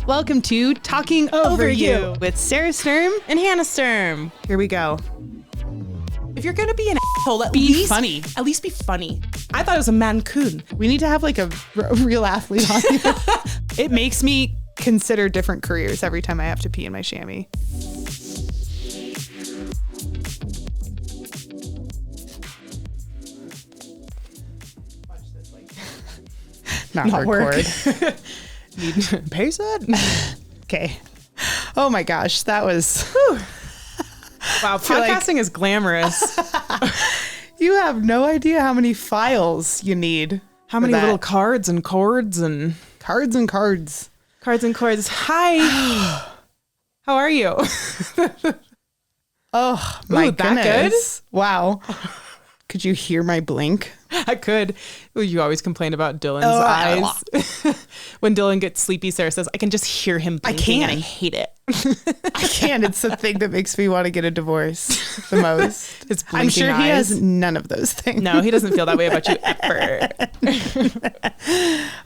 Welcome to Talking Over You with Sarah Sturm and Hannah Sturm. Here we go. If you're going to be an asshole, at Be least funny. At least be funny. I thought it was a mancoon. We need to have like a real athlete on here. It makes me consider different careers every time I have to pee in my chamois. Not record. Pace it. Okay. Oh my gosh, that was... Wow, podcasting is glamorous. You have no idea how many files you need. How many little cards and chords and... Cards and cards. Cards and chords. Hi. How are you? Oh my goodness. That good? Wow. Could you hear my blink? I could. Well, you always complain about Dylan's eyes. When Dylan gets sleepy, Sarah says, I can just hear him blinking and I hate it. I can't. It's the thing that makes me want to get a divorce the most. His I'm sure eyes. He has none of those things. No, he doesn't feel that way about you ever.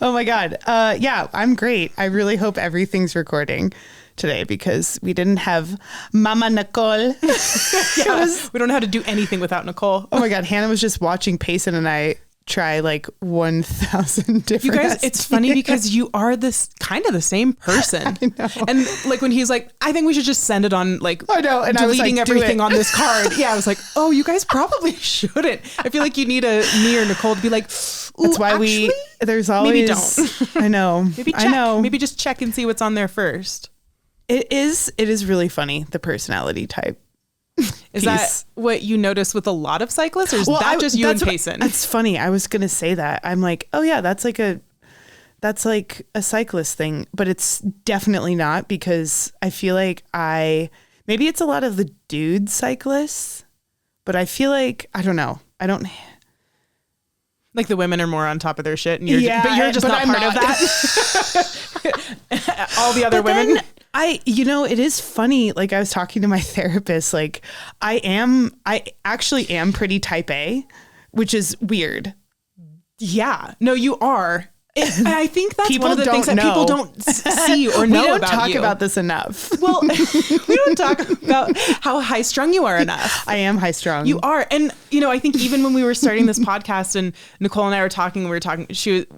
Oh my God. Yeah, I'm great. I really hope everything's recording today because we didn't have Mama Nicole. We don't know how to do anything without Nicole. Oh my God. Hannah was just watching Payson and I try like 1,000 different You guys, STDs. it's funny because you are this kind of the same person. I know. And like when he's like, I think we should just send it on like I know. And I was deleting like, do everything it. on this card. Yeah, I was like, oh, you guys probably shouldn't. I feel like you need me or Nicole to be like, That's why actually, there's always, maybe don't. I know. Maybe check. I know. Maybe just check and see what's on there first. It is really funny, the personality type. Is that what you notice with a lot of cyclists, or is that just you and Payson? It's funny. I was gonna say that. I'm like, oh yeah, that's like a cyclist thing, but it's definitely not because I feel like maybe it's a lot of the dude cyclists, but I feel like I don't know. I don't. Like the women are more on top of their shit, and you're just not part of that. All the other women. It is funny. Like I was talking to my therapist, like I actually am pretty type A, which is weird. Yeah, no, you are. I think that's people one of the things that people don't see or know about you. We don't talk about this enough. Well, we don't talk about how high strung you are enough. I am high strung. You are. And, I think even when we were starting this podcast and Nicole and I were talking, we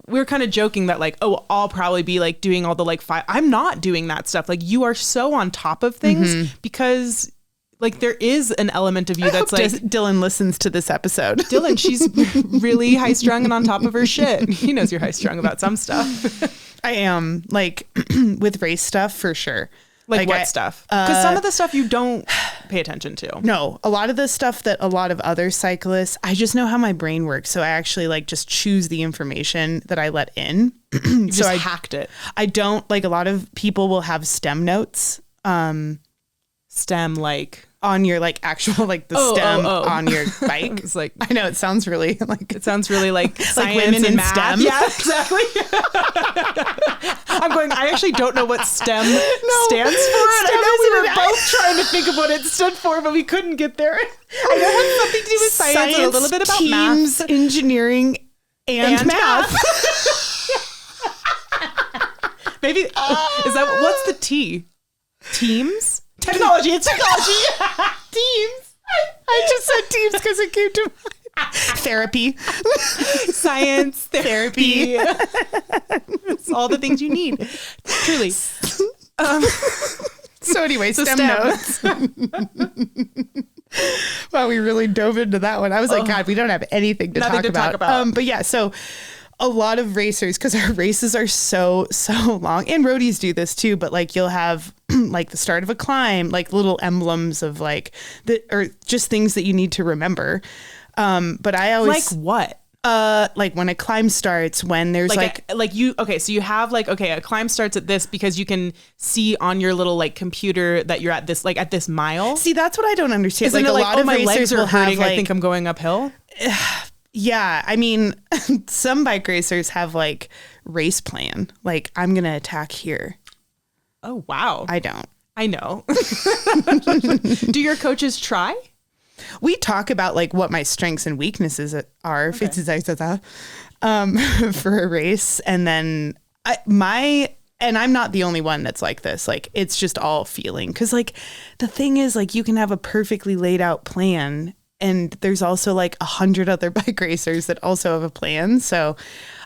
were kind of joking that like, oh, I'll probably be like doing all the like I'm not doing that stuff. Like you are so on top of things because like there is an element of you that's like Dylan listens to this episode. Dylan, she's really high strung and on top of her shit. He knows you're high strung about some stuff. I am like with race stuff for sure. Like what stuff? Because some of the stuff you don't pay attention to. No, a lot of the stuff that a lot of other cyclists, I just know how my brain works. So I actually like just choose the information that I let in. So I hacked it. I don't like a lot of people will have stem notes. Stem like on your like actual like the stem on your bike. It's like I know it sounds really like science like women in math. STEM. Yeah, exactly. I'm going. I actually don't know what STEM stands for. And I know we were both trying to think of what it stood for, but we couldn't get there. I know it had something to do with science and a little bit about teams, math, engineering, and math. Maybe is that what's the T? Teams. Technology. It's technology. Teams. I just said teams because it came to therapy. Science, therapy. It's all the things you need. Truly. So anyway, STEM notes. Wow, we really dove into that one. I was like, God, we don't have anything to talk about. But yeah, so a lot of racers, because our races are so long, and roadies do this too, but like you'll have like the start of a climb, like little emblems of like or just things that you need to remember. But I always like what? Like when a climb starts, when there's so you have like, okay, a climb starts at this because you can see on your little like computer that you're at this mile. See, that's what I don't understand. Isn't like it a lot of my racers legs are will hurting. have, I think I'm going uphill. Yeah, I mean, some bike racers have like race plan. Like I'm going to attack here. Oh, wow. I don't. I know. Do your coaches try? We talk about like what my strengths and weaknesses are for a race. And then and I'm not the only one that's like this. Like, it's just all feeling. Because, like, the thing is, like, you can have a perfectly laid out plan, and there's also like 100 other bike racers that also have a plan. So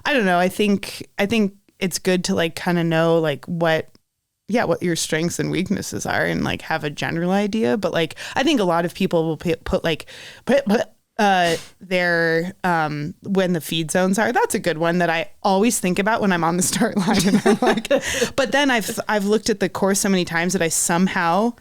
I don't know. I think it's good to like kind of know like what your strengths and weaknesses are, and like have a general idea. But like, I think a lot of people will put their when the feed zones are. That's a good one that I always think about when I'm on the start line, and I'm like, but then I've looked at the course so many times that I somehow,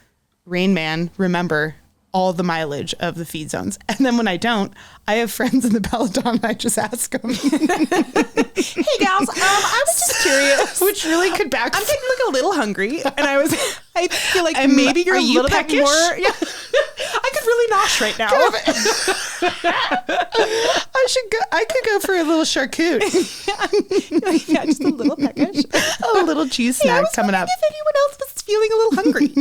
Rain Man, remember all the mileage of the feed zones. And then when I don't, I have friends in the peloton and I just ask them. Hey gals, I was just curious. Which really could back. I'm getting like a little hungry, and I feel like maybe you're a little bit more. Yeah, I could really nosh right now. I could go for a little charcuterie. Yeah, just a little peckish. A little cheese snack coming up. If anyone else was feeling a little hungry,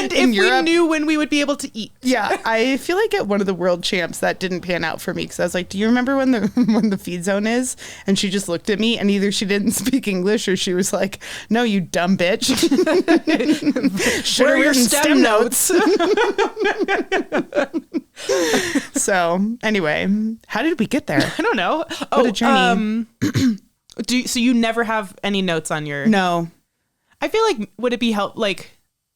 and if we knew when we would be able to eat. Yeah, I feel like at one of the world champs that didn't pan out for me, because I was like, "Do you remember when the feed zone is?" And she just looked at me, and either she didn't speak English or she was like, "No, you dumb bitch." What are your stem notes? So anyway, how did we get there? I don't know. What a journey. So you never have any notes on your? No. I feel like, would it be like,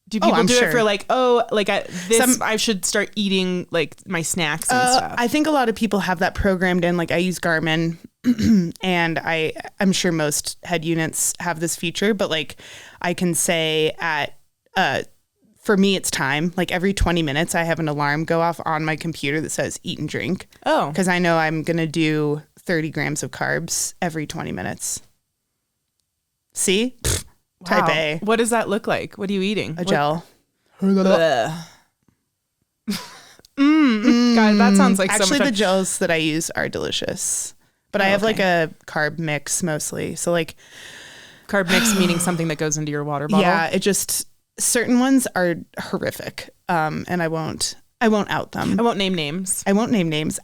do people do it for like, at this, I should start eating like my snacks and stuff? I think a lot of people have that programmed in. Like, I use Garmin, and I'm sure most head units have this feature, but like I can say for me, it's time. Like every 20 minutes, I have an alarm go off on my computer that says eat and drink. Oh. Because I know I'm going to do 30 grams of carbs every 20 minutes. See? Type A. What does that look like? What are you eating? A gel. God, that sounds like Actually, so much the gels that I use are delicious. But I have like a carb mix mostly. So like... Carb mix meaning something that goes into your water bottle? Yeah, it just... Certain ones are horrific, and I won't out them. I won't name names.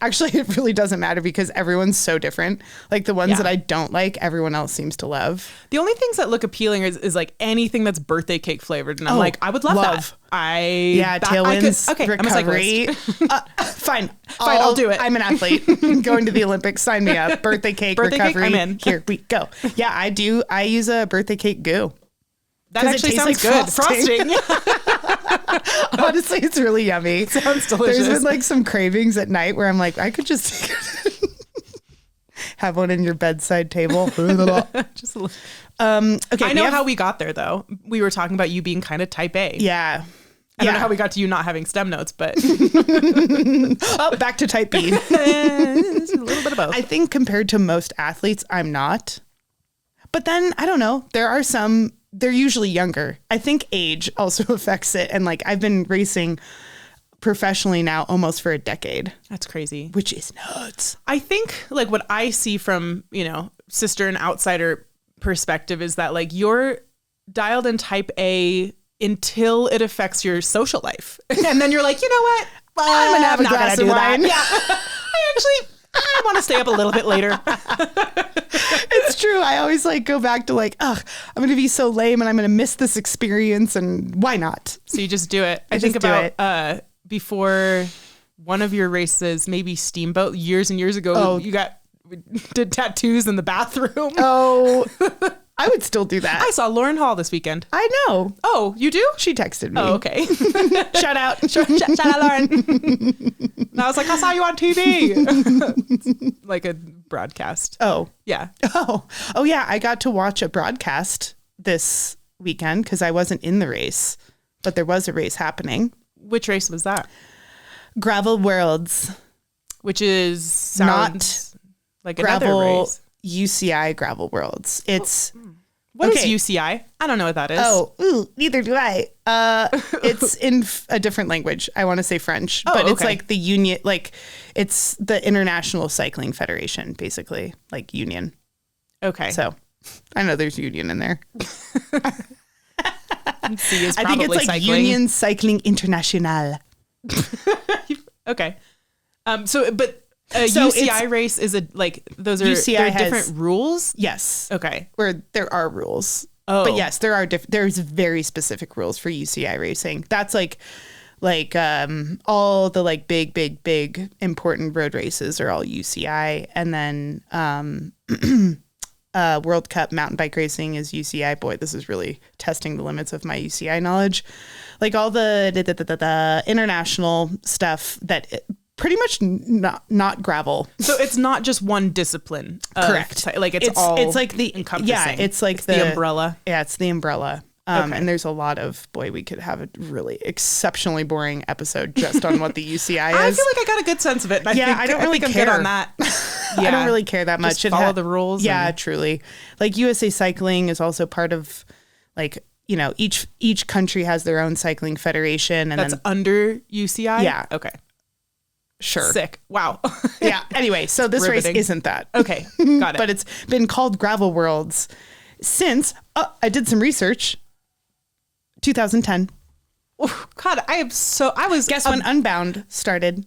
Actually, it really doesn't matter because everyone's so different. Like the ones that I don't like, everyone else seems to love. The only things that look appealing is like anything that's birthday cake flavored, and I'm like, I would love that. Tailwinds, recovery. Fine, I'll do it. I'm an athlete. Going to the Olympics. Sign me up. Birthday cake, recovery. I'm in. Here we go. Yeah, I do. I use a birthday cake goo. That actually sounds like good. Frosting. Honestly, it's really yummy. Sounds delicious. There's been like some cravings at night where I'm like, I could just have one in your bedside table. Just okay. I know how we got there though. We were talking about you being kind of type A. Yeah. I don't know how we got to you not having stem notes, but back to type B. It's a little bit of both. I think compared to most athletes, I'm not. But then I don't know. There are some. They're usually younger. I think age also affects it. And like, I've been racing professionally now almost for a decade. That's crazy. Which is nuts. I think like what I see from, sister and outsider perspective is that like you're dialed in type A until it affects your social life. And then you're like, you know what? I'm going to have a glass of wine. Yeah. I want to stay up a little bit later. It's true. I always like go back to like, I'm going to be so lame and I'm going to miss this experience, and why not? So you just do it. I think about before one of your races, maybe Steamboat, years and years ago, you did tattoos in the bathroom. Oh, I would still do that. I saw Lauren Hall this weekend. I know. Oh, you do? She texted me. Oh, okay. Shout out. Shout out, Lauren. And I was like, I saw you on TV. Like a broadcast. Oh. Yeah. Oh, yeah. I got to watch a broadcast this weekend because I wasn't in the race, but there was a race happening. Which race was that? Gravel Worlds. Which is not like gravel another race. UCI Gravel Worlds. It's what is UCI? I don't know what that is. Neither do I. It's in a different language. I want to say French, but it's like the union, like it's the International Cycling Federation, basically, like union. Okay. So I know there's union in there. C is I think it's like cycling. Union Cycling International. Okay. But A UCI race is those are UCI has different rules? Yes. Okay. Where there are rules. Oh. But yes, there's very specific rules for UCI racing. That's like all the like big important road races are all UCI, and then World Cup mountain bike racing is UCI. Boy, this is really testing the limits of my UCI knowledge. Like all the international stuff that pretty much not gravel. So it's not just one discipline. Correct. Like it's all it's like the encompassing. Yeah, it's like the umbrella. Yeah, it's the umbrella. Okay. And there's a lot of, boy, we could have a really exceptionally boring episode just on what the UCI is. I feel like I got a good sense of it. I don't really think care. I'm good on that. Yeah. I don't really care that much. Just follow the rules. Yeah, truly. Like USA Cycling is also part of, like, you know, each country has their own cycling federation, and that's under UCI. Yeah. Okay. Sure. Sick. Wow. Yeah. Anyway, so this Riveting. race isn't that. Okay. Got it. But it's been called Gravel Worlds since I did some research. 2010. Oh, God, I was. Guess when Unbound started?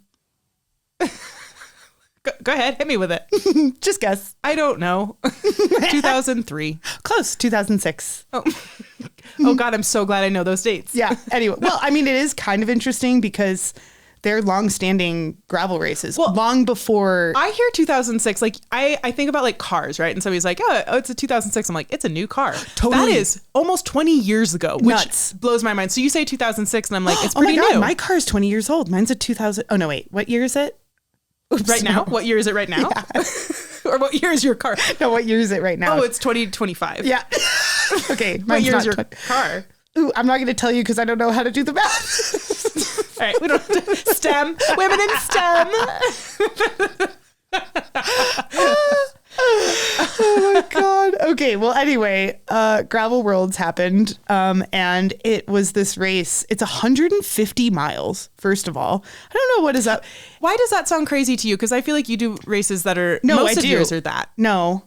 Go ahead, hit me with it. Just guess. I don't know. 2003. Close. 2006. Oh God, I'm so glad I know those dates. Yeah. Anyway, well, I mean, it is kind of interesting because they're long-standing gravel races. Well, long before I hear 2006, like I think about like cars, right? And somebody's like, oh, it's a 2006. I'm like, it's a new car. Totally. That is almost 20 years ago, which Nuts. blows my mind. So you say 2006, and I'm like, it's pretty oh my God, new. My car's 20 years old. Mine's a 2000. Oh no, wait. What year is it? Oops, right now? What year is it right now? Yeah. Or what year is your car? No, what year is it right now? Oh, it's 2025. Yeah. Okay. What year is your car? Ooh, I'm not going to tell you because I don't know how to do the math. All right, we don't have to. STEM. Women in STEM. Oh my God. Okay. Well, anyway, Gravel Worlds happened. And it was this race. It's 150 miles, first of all. I don't know what is up. Why does that sound crazy to you? Because I feel like you do races that are, most of yours are that. No.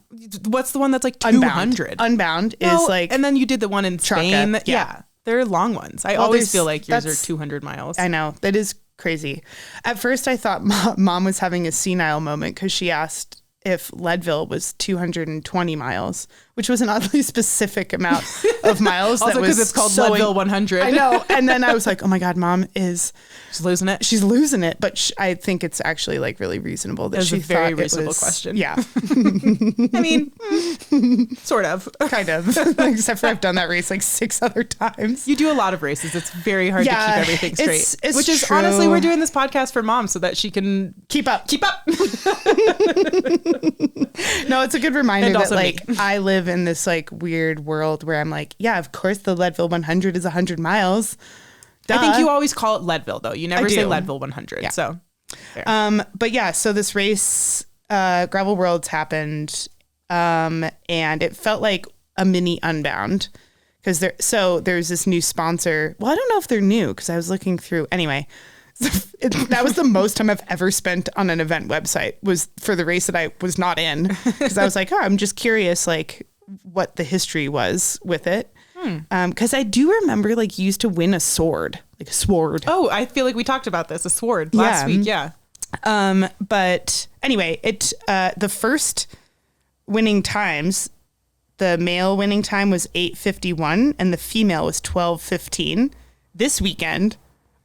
What's the one that's like 200? Unbound is like. And then you did the one in Spain. Traca, yeah. They're long ones. I always feel like yours are 200 miles. I know. That is crazy. At first, I thought mom was having a senile moment because she asked if Leadville was 220 miles, which was an oddly specific amount of miles. Also because it's called Leadville 100. I know. And then I was like, oh my God, mom is... She's losing it. She's losing it. But I think it's actually like really reasonable that she thought it was... a very reasonable question. Yeah. I mean, sort of. Kind of. Except for I've done that race like 6 other times. You do a lot to races. It's very hard to keep everything straight. It's which is true. Honestly, we're doing this podcast for mom so that she can... Keep up. Keep up. No, it's a good reminder that like me. I live in this like weird world where I'm like, yeah, of course the Leadville 100 is 100 miles. Duh. I think you always call it Leadville though. You never say do. Leadville 100. Yeah. So, but yeah, so this race, Gravel Worlds happened, and it felt like a mini Unbound because there's this new sponsor. Well, I don't know if they're new because I was looking through anyway. That was the most time I've ever spent on an event website was for the race that I was not in because I was like, oh, I'm just curious, like what the history was with it. Because I do remember like you used to win a sword, like a sword. Oh, I feel like we talked about this, a sword last week. Yeah. But anyway, the first winning times, the male winning time was 8:51 and the female was 12:15. This weekend,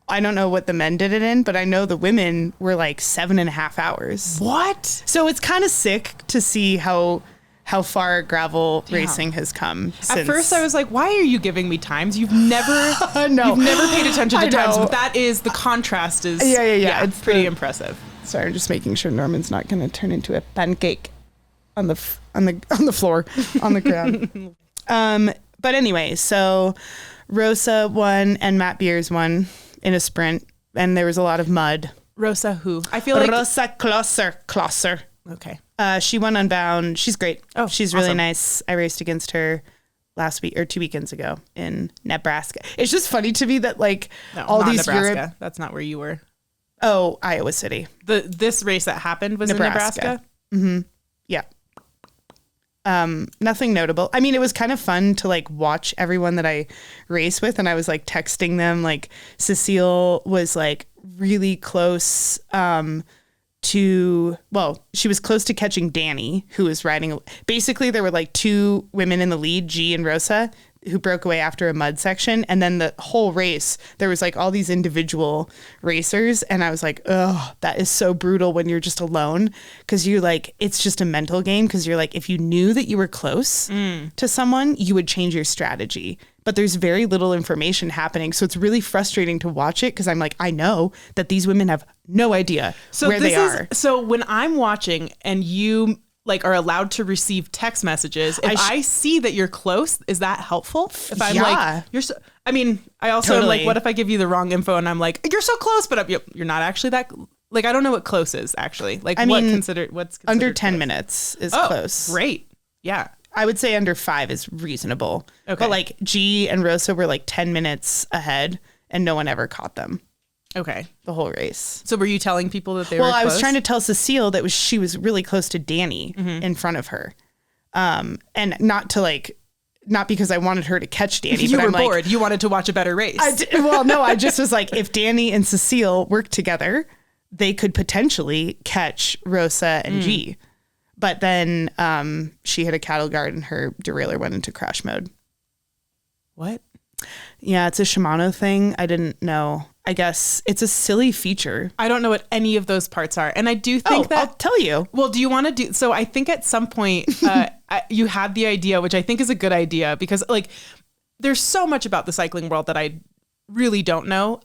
I don't know what the men did it in, but I know the women were like 7.5 hours. What? So it's kind of sick to see how far gravel racing has come. At first I was like, why are you giving me times? You've never no. You've never paid attention to times. Know. But that is the contrast is yeah. It's pretty impressive. Sorry, I'm just making sure Norman's not going to turn into a pancake on the floor on the ground. But anyway, so Rosa won and Matt Beers won in a sprint, and there was a lot of mud. Rosa who? I feel like Rosa Klosser. Okay. She won Unbound. She's great. Oh, she's really nice. I raced against her last week or 2 weekends ago in Nebraska. It's just funny to me that like all these Nebraska. That's not where you were. Oh, Iowa City. This race that happened was in Nebraska. Mm-hmm. Yeah. Nothing notable. I mean, it was kind of fun to like watch everyone that I race with, and I was like texting them. Like Cecile was like really close she was close to catching Danny, who was riding. Basically, there were like two women in the lead, G and Rosa, who broke away after a mud section. And then the whole race, there was like all these individual racers. And I was like, oh, that is so brutal when you're just alone. Because you're like, it's just a mental game. Because you're like, if you knew that you were close to someone, you would change your strategy. But there's very little information happening. So it's really frustrating to watch it because I'm like, I know that these women have no idea where they are. So when I'm watching and you like are allowed to receive text messages, if I see that you're close, is that helpful? If I'm like, you're so, I mean, I also am like, what if I give you the wrong info and I'm like, you're so close, but you're not actually that, like, I don't know what close is actually. Like what's considered under 10 close? Minutes is close. Great. Yeah. I would say under 5 is reasonable. Okay. But like G and Rosa were like 10 minutes ahead and no one ever caught them. Okay. The whole race. So were you telling people that they were close? Well, I was trying to tell Cecile that she was really close to Danny in front of her. And not because I wanted her to catch Danny. You but were I'm bored. Like, you wanted to watch a better race. I just was like, if Danny and Cecile worked together, they could potentially catch Rosa and G. But then she hit a cattle guard and her derailleur went into crash mode. What? Yeah, it's a Shimano thing. I didn't know. I guess it's a silly feature. I don't know what any of those parts are. And I do think that... I'll tell you. Well, do you want to do... So I think at some point you had the idea, which I think is a good idea, because like there's so much about the cycling world that I really don't know.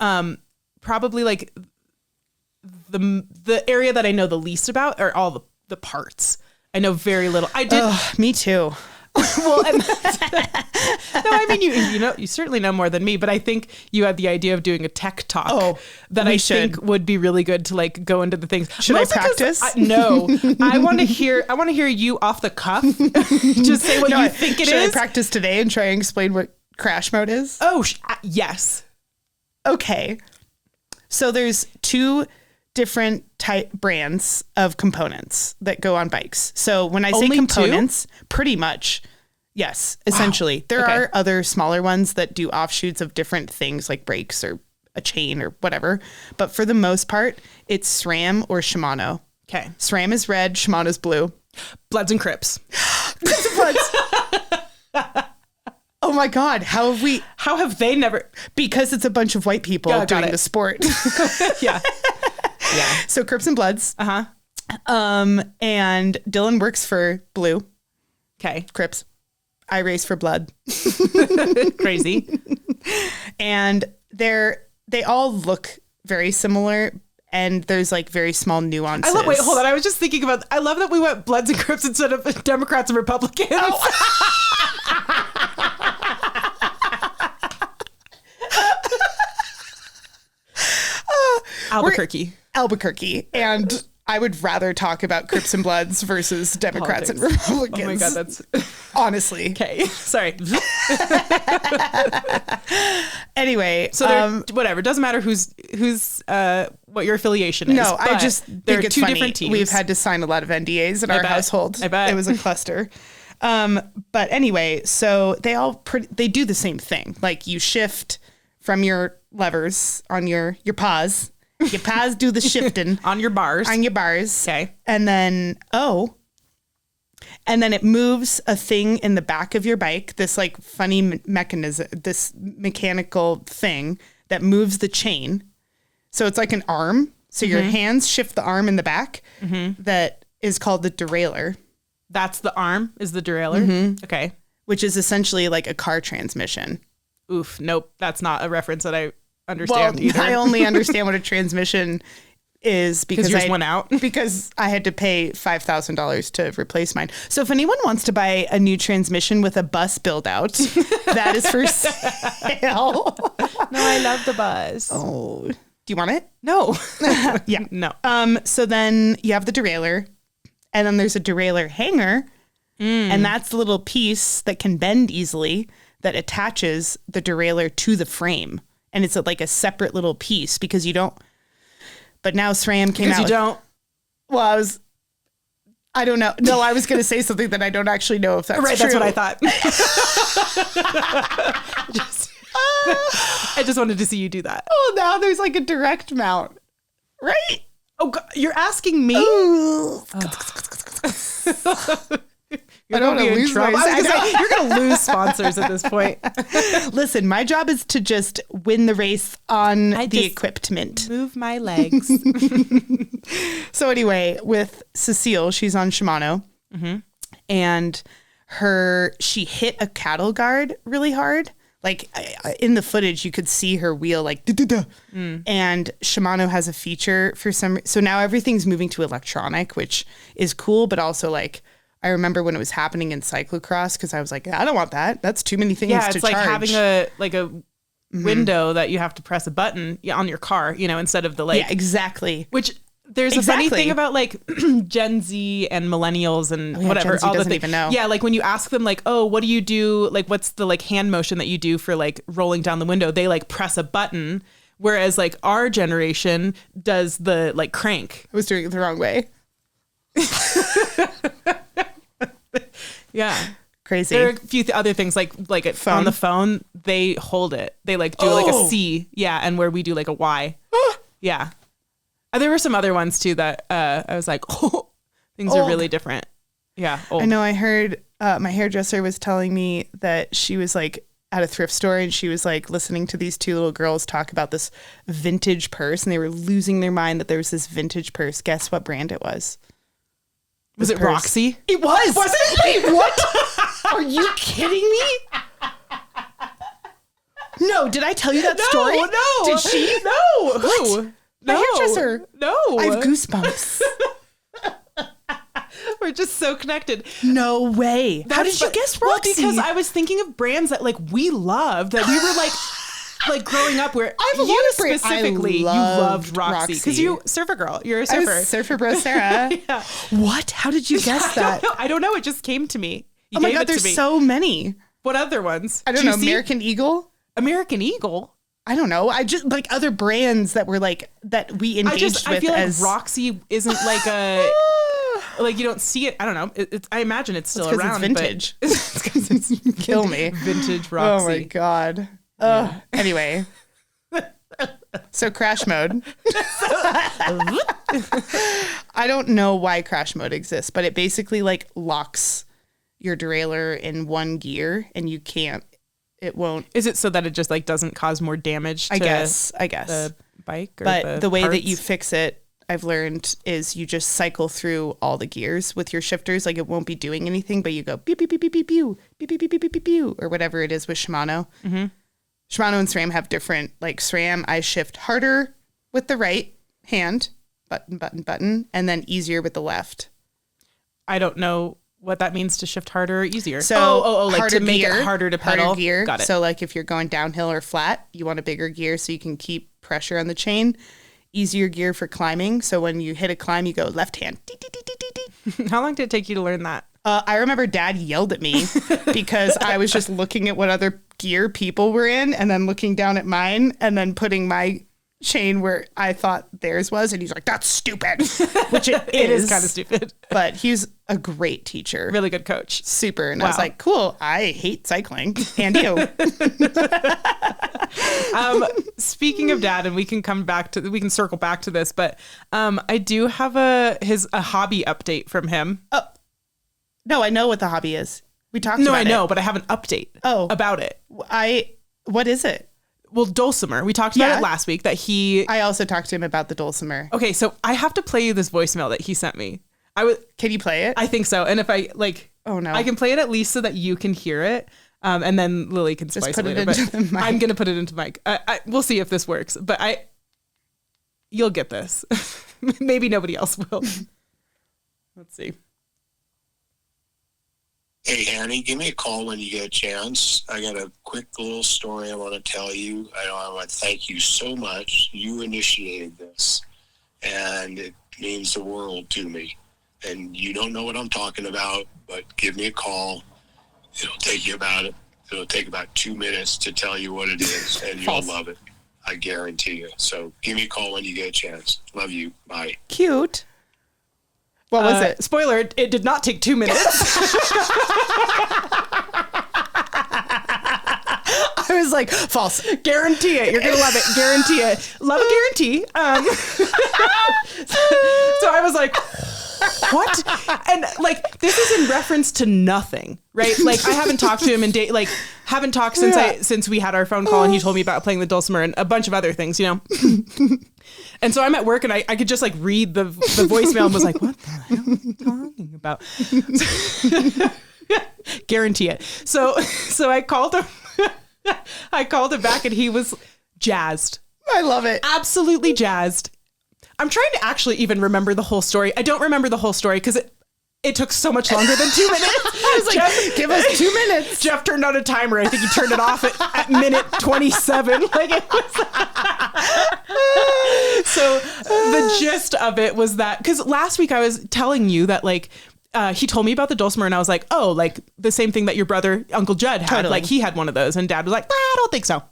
Probably like the area that I know the least about are all the parts. I know very little. I did. Me too. Well, no, I mean, you certainly know more than me, but I think you had the idea of doing a tech talk that I think would be really good to like go into the things. Should Mostly I practice? No, I want to hear you off the cuff. Just say what you think it is. Should I practice today and try and explain what crash mode is? Oh, yes. Okay. So there's two different type brands of components that go on bikes. So when I say Only components, pretty much, yes, essentially. There are other smaller ones that do offshoots of different things like brakes or a chain or whatever. But for the most part, it's SRAM or Shimano. Okay. SRAM is red, Shimano's blue. Bloods and Crips. Oh my God. How have they never? Because it's a bunch of white people doing the sport. Yeah. Yeah. So Crips and Bloods. Uh-huh. And Dylan works for Blue. Okay. Crips. I race for Blood. Crazy. And they all look very similar. And there's like very small nuances. Wait, hold on. I was just thinking about, I love that we went Bloods and Crips instead of Democrats and Republicans. Albuquerque. And I would rather talk about Crips and Bloods versus Democrats and Republicans. Oh my God, that's... Honestly. Okay, sorry. Anyway. So whatever, doesn't matter who's what your affiliation is. No, I just think it's two funny. Different teams. We've had to sign a lot of NDAs in our household. I bet. It was a cluster. But anyway, so they do the same thing. Like you shift from your levers on your paws. Your paws do the shifting. On your bars. Okay. And then it moves a thing in the back of your bike, this like funny mechanism, this mechanical thing that moves the chain. So it's like an arm. So your hands shift the arm in the back that is called the derailleur. That's the arm is the derailleur? Mm-hmm. Okay. Which is essentially like a car transmission. Oof. Nope. That's not a reference that I understand either. I only understand what a transmission is because yours went out. Because I had to pay $5,000 to replace mine. So if anyone wants to buy a new transmission with a bus build out, that is for sale. No, I love the bus. Oh, do you want it? No. Yeah. No. So then you have the derailleur, and then there's a derailleur hanger, and that's the little piece that can bend easily that attaches the derailleur to the frame. And it's like a separate little piece because you don't. But now SRAM came out. Because you don't. Well, I don't know. No, I was going to say something that I don't actually know if that's right, true. That's what I thought. I just wanted to see you do that. Oh, now there's like a direct mount. Right? Oh, God, you're asking me? I don't want to lose my... You're going to lose sponsors at this point. Listen, my job is to just win the race on the equipment. Move my legs. So anyway, with Cecile, she's on Shimano. Mm-hmm. And she hit a cattle guard really hard. Like in the footage, you could see her wheel like, and Shimano has a feature so now everything's moving to electronic, which is cool, but also like, I remember when it was happening in cyclocross, because I was like, I don't want that. That's too many things to charge. Yeah, it's like having a window that you have to press a button on your car, instead of the like. Yeah, exactly. Which there's a funny thing about like Gen Z and millennials and whatever. Gen Z doesn't even know. Yeah, like when you ask them like, oh, what do you do? Like, what's the like hand motion that you do for like rolling down the window? They like press a button, whereas like our generation does the like crank. I was doing it the wrong way. Yeah. Crazy. There are a few other things like on the phone, they hold it. They like do like a C. Yeah. And where we do like a Y. Yeah. There were some other ones too that I was like, things are really different. Yeah. Old. I know. I heard my hairdresser was telling me that she was like at a thrift store and she was like listening to these two little girls talk about this vintage purse, and they were losing their mind that there was this vintage purse. Guess what brand it was? Was it Roxy? It was. Was it? Wait, what? Are you kidding me? No, did I tell you that story? No. Did she? No. What? Who? My hairdresser. No. I have goosebumps. We're just so connected. No way. How did you guess Roxy? Well, because I was thinking of brands that like we loved, that we were like growing up, where you specifically, you loved Roxy because you surfer girl. You're a surfer. I was surfer bro Sarah. Yeah. What? How did you guess that? I don't know. It just came to me. Oh my God, there's so many. What other ones? I don't know. American Eagle? American Eagle? I don't know. I just like other brands that were like, that we engaged with. I feel like Roxy isn't like a... Like you don't see it. I don't know. I imagine it's still around. It's vintage. It's because it's kill me. Vintage Roxy. Oh my God. Anyway. So crash mode. I don't know why crash mode exists, but it basically like locks your derailleur in one gear, and you can't. It won't. Is it so that it just like doesn't cause more damage to I guess the bike? Or but the way that you fix it, I've learned, is you just cycle through all the gears with your shifters. Like it won't be doing anything, but you go pew pew pew pew pew pew pew pew pew pew pew pew or whatever it is with Shimano. Mm-hmm. Shimano and SRAM have different. Like SRAM, I shift harder with the right hand, button, and then easier with the left. I don't know what that means to shift harder or easier. So like to make it harder to pedal. Harder gear. Got it. So like if you're going downhill or flat, you want a bigger gear so you can keep pressure on the chain. Easier gear for climbing. So when you hit a climb, you go left hand. How long did it take you to learn that? I remember Dad yelled at me because I was just looking at what other gear people were in and then looking down at mine and then putting my chain where I thought theirs was. And he's like, that's stupid, which it is kind of stupid. But he's a great teacher. Really good coach. Super. And I was like, cool. I hate cycling. And you. Speaking of Dad, and we can circle back to this, but I do have a hobby update from him. Oh, no, I know what the hobby is. We talked about it. No, I know, but I have an update about it. What is it? Well, dulcimer. We talked about it last week I also talked to him about the dulcimer. Okay, so I have to play you this voicemail that he sent me. Can you play it? I think so. And if I oh no, I can play it at least so that you can hear it. And then Lily can spice it later. But I'm going to put it into mic. We'll see if this works, but you'll get this. Maybe nobody else will. Let's see. Hey, Annie, give me a call when you get a chance. I got a quick little story I want to tell you. I want to thank you so much. You initiated this, and it means the world to me. And you don't know what I'm talking about, but give me a call. It'll take about 2 minutes to tell you what it is, and you'll love it. I guarantee you. So give me a call when you get a chance. Love you. Bye. Cute. What was it? Spoiler, it did not take 2 minutes. I was like, false. Guarantee it. You're going to love it. Guarantee it. Love a guarantee. So I was like, what? And like, this is in reference to nothing, right? Like, I haven't talked to him haven't talked since we had our phone call and he told me about playing the dulcimer and a bunch of other things, And so I'm at work and I could just like read the voicemail and was like, what the hell are you talking about? Guarantee it. So I called him. I called him back and he was jazzed. I love it. Absolutely jazzed. I'm trying to actually even remember the whole story. I don't remember the whole story because it took so much longer than 2 minutes. I was like, give us 2 minutes. Jeff turned on a timer. I think he turned it off at minute 27. Like it was. So the gist of it was that, because last week I was telling you that like, he told me about the dulcimer and I was like, oh, like the same thing that your brother, Uncle Judd had. Totally. Like he had one of those and Dad was like, I don't think so.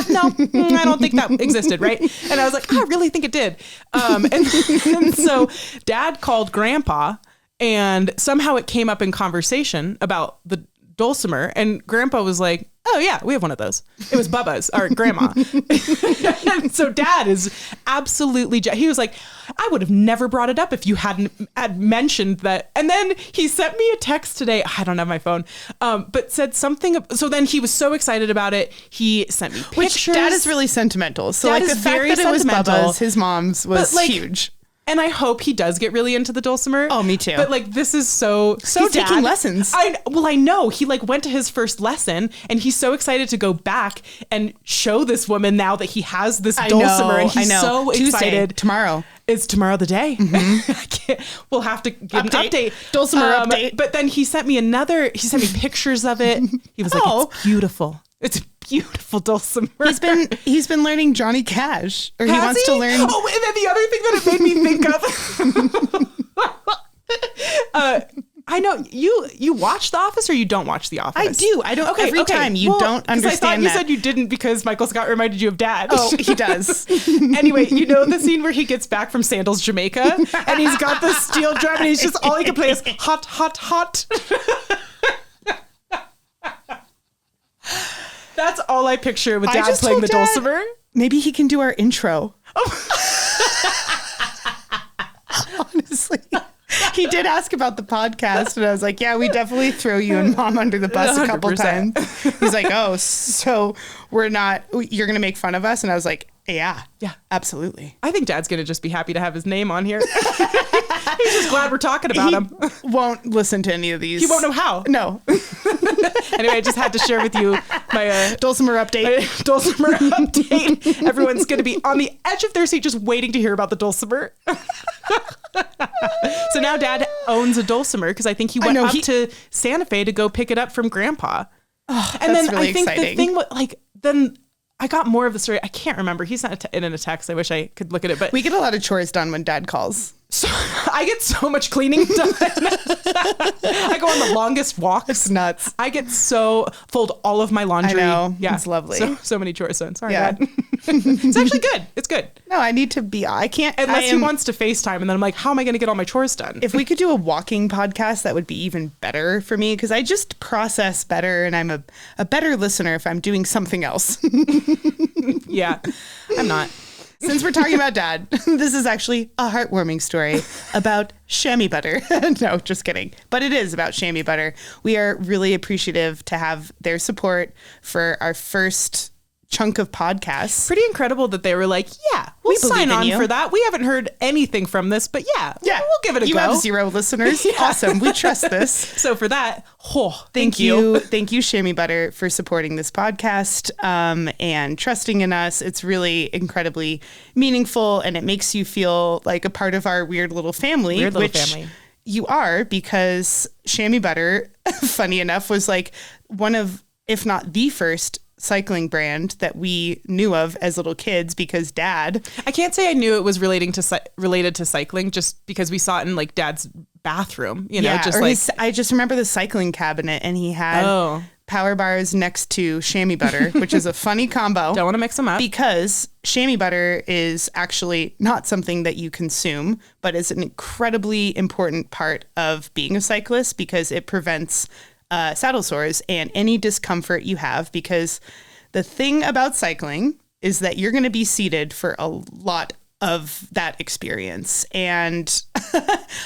No, I don't think that existed. Right. And I was like, I really think it did. And so Dad called Grandpa and somehow it came up in conversation about the dulcimer and Grandpa was like, oh yeah, we have one of those. It was Bubba's, our grandma. And so Dad is absolutely, he was like, I would have never brought it up if you hadn't had mentioned that. And then he sent me a text today. I don't have my phone, but said something. So then he was so excited about it. He sent me pictures. Which Dad is really sentimental. So Dad like the fact that it was Bubba's, his mom's was like, huge. And I hope he does get really into the dulcimer. Oh, me too. But like, this is so he's Dad. Taking lessons. I know he like went to his first lesson and he's so excited to go back and show this woman now that he has this dulcimer and he's so excited. Tomorrow. Is tomorrow the day? Mm-hmm. We'll have to give an update. Dulcimer update. But then he sent me pictures of it. He was like, it's beautiful. It's a beautiful dulcimer. He's been learning Johnny Cash, or he wants to learn. Oh, and then the other thing that it made me think of. I know you watch The Office or you don't watch The Office. I do. I don't. Okay, every time you don't understand. I thought you said you didn't because Michael Scott reminded you of Dad. Oh, he does. Anyway, you know the scene where he gets back from Sandals, Jamaica, and he's got the steel drum, and he's just all he can play is hot, hot, hot. That's all I picture with Dad playing the dulcimer. Maybe he can do our intro. Honestly. He did ask about the podcast and I was like, yeah, we definitely throw you and Mom under the bus 100%. A couple times. He's like, oh, so you're going to make fun of us? And I was like, yeah, absolutely. I think Dad's going to just be happy to have his name on here. He's just glad we're talking about him. Won't listen to any of these. He won't know how. No. Anyway, I just had to share with you my dulcimer update. Everyone's going to be on the edge of their seat just waiting to hear about the dulcimer. So now Dad owns a dulcimer because I think he went up to Santa Fe to go pick it up from Grandpa. Oh, and then really I think exciting. The thing was then I got more of the story. I can't remember. He sent it in a text. I wish I could look at it, but we get a lot of chores done when Dad calls. So I get so much cleaning done. I go on the longest walks. It's nuts. I get fold all of my laundry. I know. Yeah. It's lovely. So many chores done. Sorry, Dad. It's actually good. It's good. No, I need to be, I can't. Unless he wants to FaceTime and then I'm like, how am I going to get all my chores done? If we could do a walking podcast, that would be even better for me because I just process better and I'm a better listener if I'm doing something else. Yeah, I'm not. Since we're talking about Dad, this is actually a heartwarming story about chamois butter. No, just kidding. But it is about chamois butter. We are really appreciative to have their support for our first chunk of podcasts. Pretty incredible that they were like, yeah, we'll sign on for that. We haven't heard anything from this, but yeah, we'll give it a go. You have 0 listeners. Yeah. Awesome. We trust this. So for that, thank you. Thank you, Chamois Butter, for supporting this podcast and trusting in us. It's really incredibly meaningful and it makes you feel like a part of our weird little family. You are, because Chamois Butter, funny enough, was like one of, if not the first cycling brand that we knew of as little kids because Dad. I can't say I knew it was related to cycling just because we saw it in like Dad's bathroom, I just remember the cycling cabinet and he had power bars next to chamois butter, which is a funny combo. Don't want to mix them up. Because chamois butter is actually not something that you consume, but is an incredibly important part of being a cyclist because it prevents saddle sores and any discomfort you have, because the thing about cycling is that you're going to be seated for a lot of that experience. And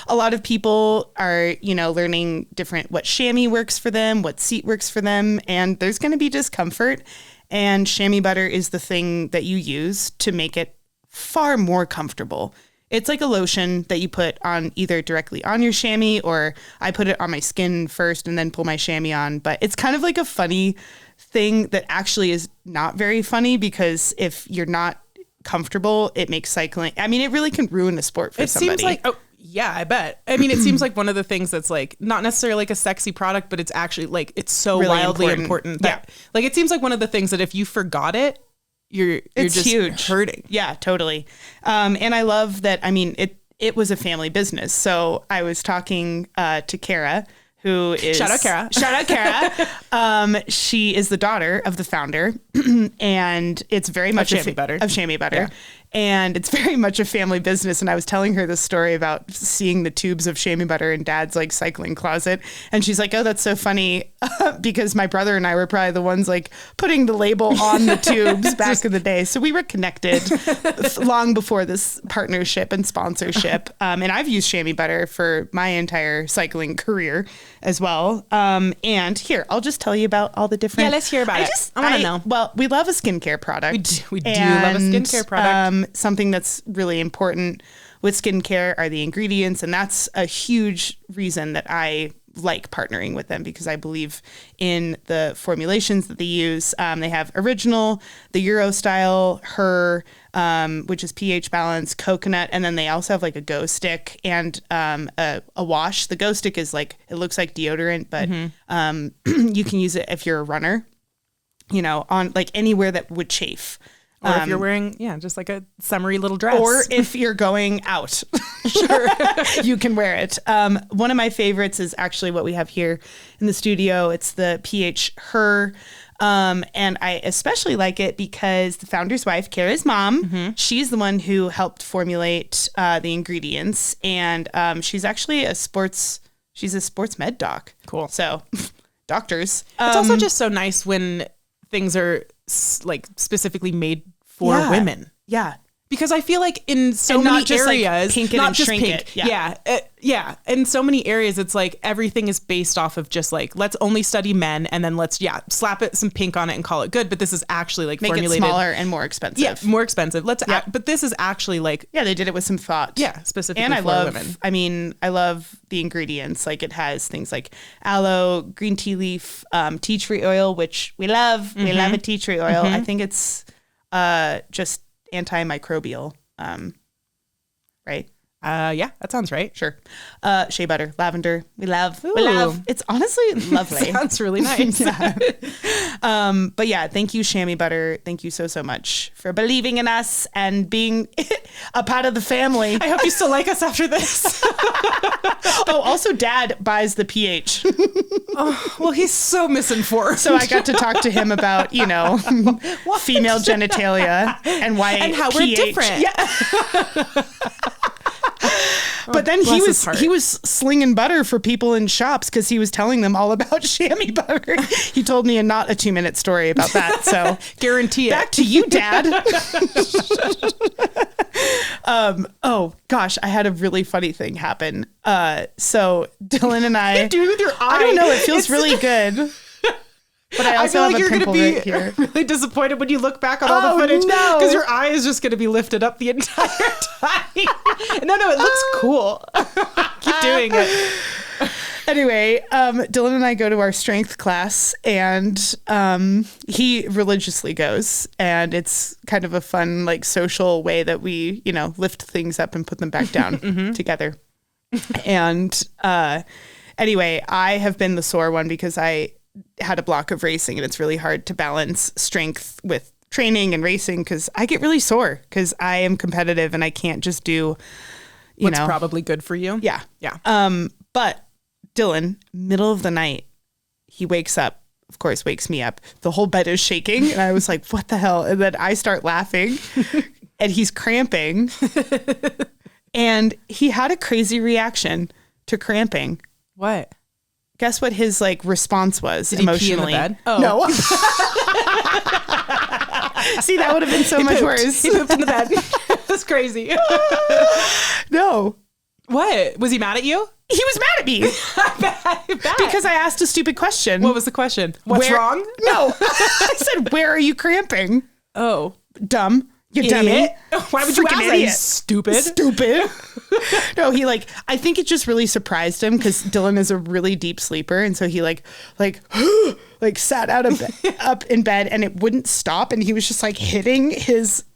a lot of people are, learning what chamois works for them, what seat works for them, and there's going to be discomfort. And chamois butter is the thing that you use to make it far more comfortable. It's like a lotion that you put on either directly on your chamois, or I put it on my skin first and then pull my chamois on. But it's kind of like a funny thing that actually is not very funny, because if you're not comfortable, it makes cycling, it really can ruin a sport for somebody. It seems like, yeah, I bet. It seems like one of the things that's like not necessarily like a sexy product, but it's actually like, it's so really wildly important that like, it seems like one of the things that if you forgot it, you're just huge. Hurting. Yeah, totally. And I love that. It was a family business. So I was talking to Kara, who is shout out Kara. She is the daughter of the founder, and it's very much of chamois butter. Yeah. And it's very much a family business. And I was telling her this story about seeing the tubes of chamois butter in Dad's like cycling closet. And she's like, oh, that's so funny, because my brother and I were probably the ones like putting the label on the tubes back in the day. So we were connected long before this partnership and sponsorship. And I've used chamois butter for my entire cycling career as well. And here, I'll just tell you about all the different. Yeah, let's hear about it. I want to know. Well, we love a skincare product. We do love a skincare product. Something that's really important with skincare are the ingredients. And that's a huge reason that I like partnering with them, because I believe in the formulations that they use. They have original, the Euro style, her, which is pH balance, coconut, and then they also have like a Go Stick and a wash. The Go Stick is like, it looks like deodorant, but you can use it if you're a runner, on like anywhere that would chafe. Or if you're wearing, just like a summery little dress. Or if you're going out, sure, you can wear it. One of my favorites is actually what we have here in the studio. It's the pH Her. And I especially like it because the founder's wife, Kara's mom, she's the one who helped formulate the ingredients. And she's actually a sports med doc. Cool. So doctors. It's also just so nice when things are like specifically made for women. Yeah. Because I feel like in so many areas, like not just pink. It. Yeah. In so many areas, it's like everything is based off of just like, let's only study men and then let's slap some pink on it and call it good. But this is actually like make formulated. It smaller and more expensive. Yeah, more expensive. But this is actually like. Yeah, they did it with some thought. Yeah, specifically for women. I love the ingredients. Like it has things like aloe, green tea leaf, tea tree oil, which we love. We love a tea tree oil. I think it's just antimicrobial, right? Yeah, that sounds right. Sure. Shea butter, lavender. We love. It's honestly lovely. Sounds really nice. But yeah, thank you, chamois butter. Thank you so much for believing in us and being a part of the family. I hope you still like us after this. Oh, also Dad buys the pH. Well, he's so misinformed. So I got to talk to him about, female genitalia and why and how pH, we're different. Yeah. But then he was slinging butter for people in shops because he was telling them all about chamois butter. He told me not a 2-minute story about that. So guarantee it. Back to you, Dad. Oh gosh, I had a really funny thing happen. So Dylan and I. What are you doing with your eye? I don't know. It feels really good. But I also have a pimple right here. You're going to be really disappointed when you look back on all the footage. Because your eye is just going to be lifted up the entire time. No, it looks cool. Keep doing it. Anyway, Dylan and I go to our strength class, and he religiously goes. And it's kind of a fun, like, social way that we, lift things up and put them back down together. And anyway, I have been the sore one because I had a block of racing, and it's really hard to balance strength with training and racing because I get really sore because I am competitive and I can't just do what's probably good for you. Yeah. But Dylan, middle of the night, he wakes up, of course, wakes me up. The whole bed is shaking. And I was like, what the hell? And then I start laughing and he's cramping. And he had a crazy reaction to cramping. What? Guess what his response was. Did emotionally? He pee in the bed? Oh. No. See, that would have been so much worse. He pooped in the bed. That's crazy. No. What? Was he mad at you? He was mad at me. I bet. Because I asked a stupid question. What was the question? What's wrong? No. I said, where are you cramping? Oh. Dumb. You dummy. Why would you ask that, you stupid? Stupid. No, he I think it just really surprised him because Dylan is a really deep sleeper. And so he like sat up in bed and it wouldn't stop. And he was just hitting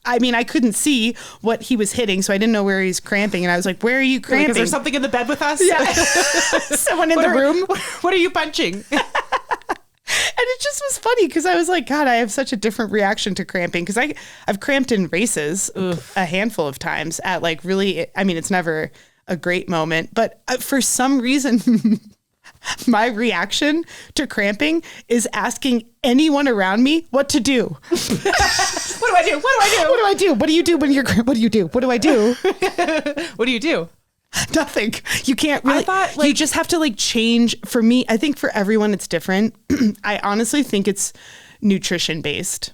I couldn't see what he was hitting. So I didn't know where he was cramping. And I was like, where are you cramping? Is there something in the bed with us? Yeah. Someone in the room. What are you punching? And it just was funny because I was like, God, I have such a different reaction to cramping because I've cramped in races a handful of times at really, it's never a great moment, but for some reason, my reaction to cramping is asking anyone around me what to do. What do I do? What do I do? What do I do? What do you do when you're, what do you do? What do I do? What do you do? Nothing. You can't really. I thought you just have to change. For me, I think for everyone it's different. I honestly think it's nutrition based.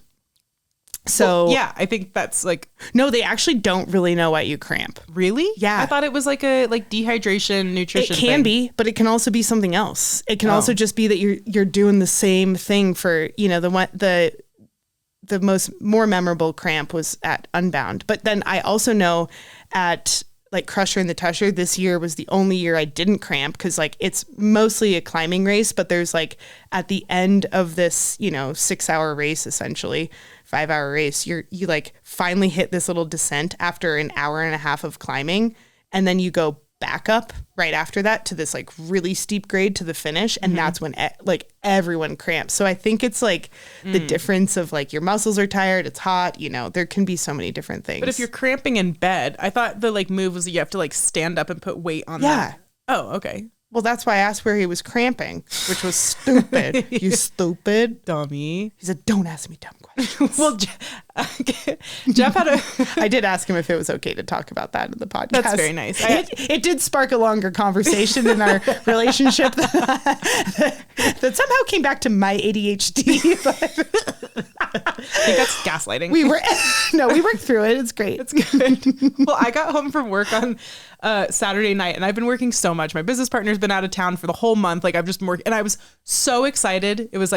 So yeah, I think that's no, they actually don't really know why you cramp. Really? Yeah. I thought it was a dehydration nutrition. It can thing. be, but it can also be something else. It can also just be that you're doing the same thing for the more memorable cramp was at Unbound. But then I also know at Crusher and the Tusher, this year was the only year I didn't cramp because it's mostly a climbing race, but there's at the end of this 6-hour race, essentially 5-hour race, you finally hit this little descent after an hour and a half of climbing, and then you go back up right after that to this really steep grade to the finish, and that's when everyone cramps. So I think it's the difference of your muscles are tired, it's hot, there can be so many different things. But if you're cramping in bed, I thought the move was you have to stand up and put weight on that. Oh, okay. Well, that's why I asked where he was cramping, which was stupid. You stupid dummy. He said, don't ask me dumb questions. Well, Jeff had I did ask him if it was okay to talk about that in the podcast. That's very nice. It did spark a longer conversation in our relationship that somehow came back to my ADHD. But I think that's gaslighting. We worked through it. It's great. It's good. Well, I got home from work on Saturday night, and I've been working so much. My business partner's been out of town for the whole month. I've just been working, and I was so excited. It was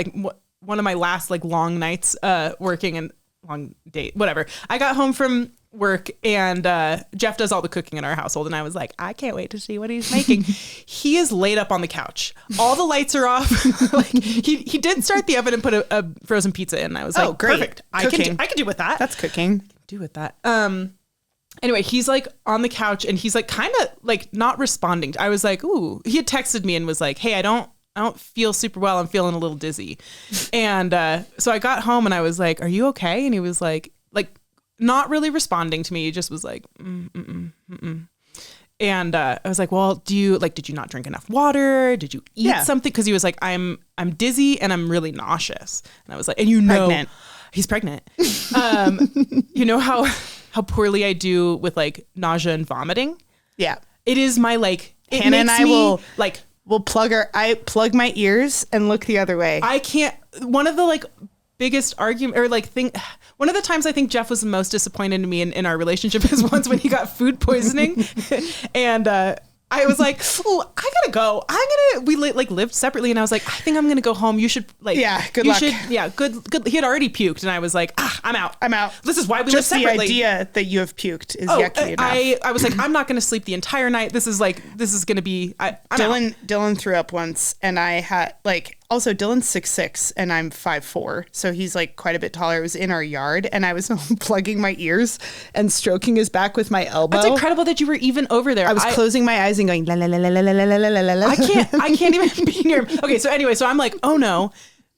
one of my last long nights working and long date, whatever. I got home from work, and Jeff does all the cooking in our household, and I was like, I can't wait to see what he's making. He is laid up on the couch. All the lights are off. He did start the oven and put a frozen pizza in. I was like, great. Perfect. Cooking. I can do with that. That's cooking. Do with that. Anyway, he's on the couch, and he's kind of not responding. I was like, ooh. He had texted me and was like, hey, I don't feel super well. I'm feeling a little dizzy. And so I got home and I was like, are you okay? And he was like not really responding to me. He just was like, And I was like, well, did you not drink enough water? Did you eat something? Because he was like, I'm dizzy and I'm really nauseous. And I was like, and pregnant. He's pregnant. You know how poorly I do with nausea and vomiting? Yeah. It is my Hannah and I will plug my ears and look the other way. I can't. One of the biggest argument or one of the times I think Jeff was the most disappointed in me in our relationship is once when he got food poisoning, and I was like, oh, I gotta go. We lived separately, and I was like, I think I'm gonna go home. You should good luck. Good. He had already puked, and I was like, I'm out. This is why we live Just separately. The idea that you have puked is yucky enough. I was like, I'm not gonna sleep the entire night. This is gonna be. Dylan threw up once, and I had also Dylan's 6'6" and I'm 5'4", so he's quite a bit taller. It was in our yard, and I was plugging my ears and stroking his back with my elbow. That's incredible that you were even over there. I was closing my eyes and going la la la la la la la la la. I can't even be near him. Okay, so anyway, so I'm like, oh no,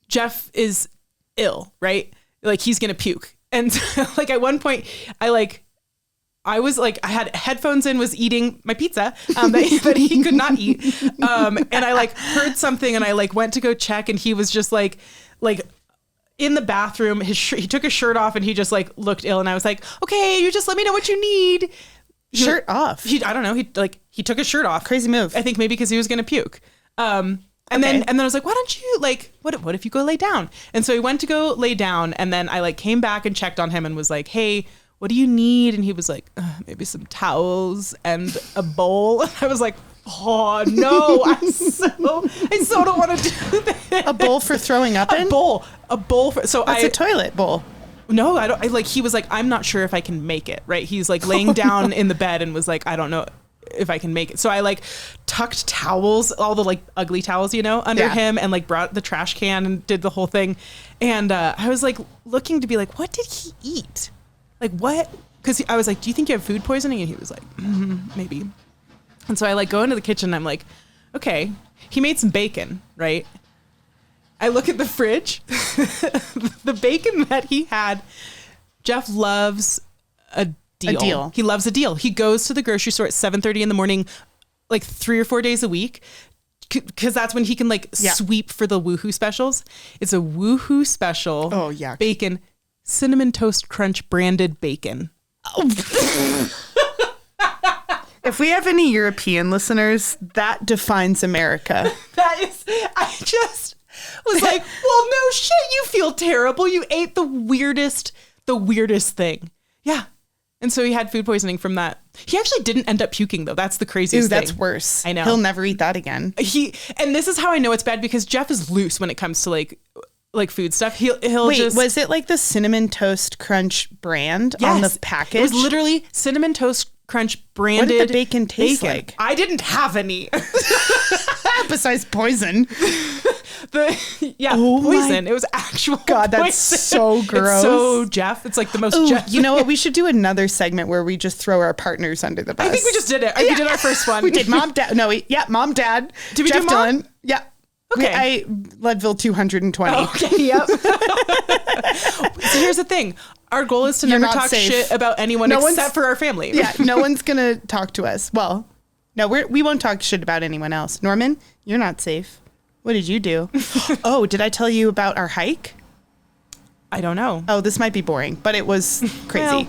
Jeff is ill, right? He's gonna puke. And at one point, I was I had headphones in, was eating my pizza that he could not eat. And I heard something, and I went to go check, and he was just in the bathroom. He took his shirt off, and he just looked ill. And I was like, okay, you just let me know what you need. Shirt off. I don't know. He took his shirt off. Crazy move. I think maybe because he was going to puke. And then I was like, why don't you what if you go lay down? And so he went to go lay down, and then I came back and checked on him and was like, hey, what do you need? And he was like, maybe some towels and a bowl. I was like, oh no, I so don't want to do this. A bowl for throwing up in? A bowl for, so That's a toilet bowl. No, I don't. He was like, I'm not sure if I can make it. Right. He's like laying down in the bed and was like, I don't know if I can make it. So I like tucked towels, all the like ugly towels, under him, and like brought the trash can and did the whole thing. And I was like looking to be like, what did he eat? Like what? Because I was like, do you think you have food poisoning? And he was like, maybe. And so I like go into the kitchen and I'm like, okay, he made some bacon, right? I look at the fridge, the bacon that he had. Jeff loves a deal. He loves a deal. He goes to the grocery store at 7:30 in the morning, like 3 or 4 days a week, because that's when he can sweep for the Woohoo specials. It's a Woohoo special. Oh yeah, bacon, Cinnamon Toast Crunch branded bacon. Oh. If we have any European listeners, that defines America. I just was like, well, no shit, you feel terrible. You ate the weirdest thing. Yeah. And so he had food poisoning from that. He actually didn't end up puking though. That's the craziest thing. That's worse. I know. He'll never eat that again. And this is how I know it's bad, because Jeff is loose when it comes to like food stuff. He'll Wait, just... was it like the Cinnamon Toast Crunch brand on the package? It was literally Cinnamon Toast Crunch branded. What did the bacon taste like? I didn't have any. Besides poison. Poison. It was actual God, poison. that's so gross. It's so Jeff. It's like the most Jeff. You know what? We should do another segment where we just throw our partners under the bus. I think we just did it. We did our first one. We did mom, dad. No, mom, dad. Did we Jeff do mom? Dylan. Yeah. Okay. Leadville 220. Okay, yep. So here's the thing. Our goal is to never talk shit about anyone except for our family. Yeah, no one's going to talk to us. Well, no, we won't talk shit about anyone else. Norman, you're not safe. What did you do? Oh, did I tell you about our hike? I don't know. Oh, this might be boring, but it was crazy. Well,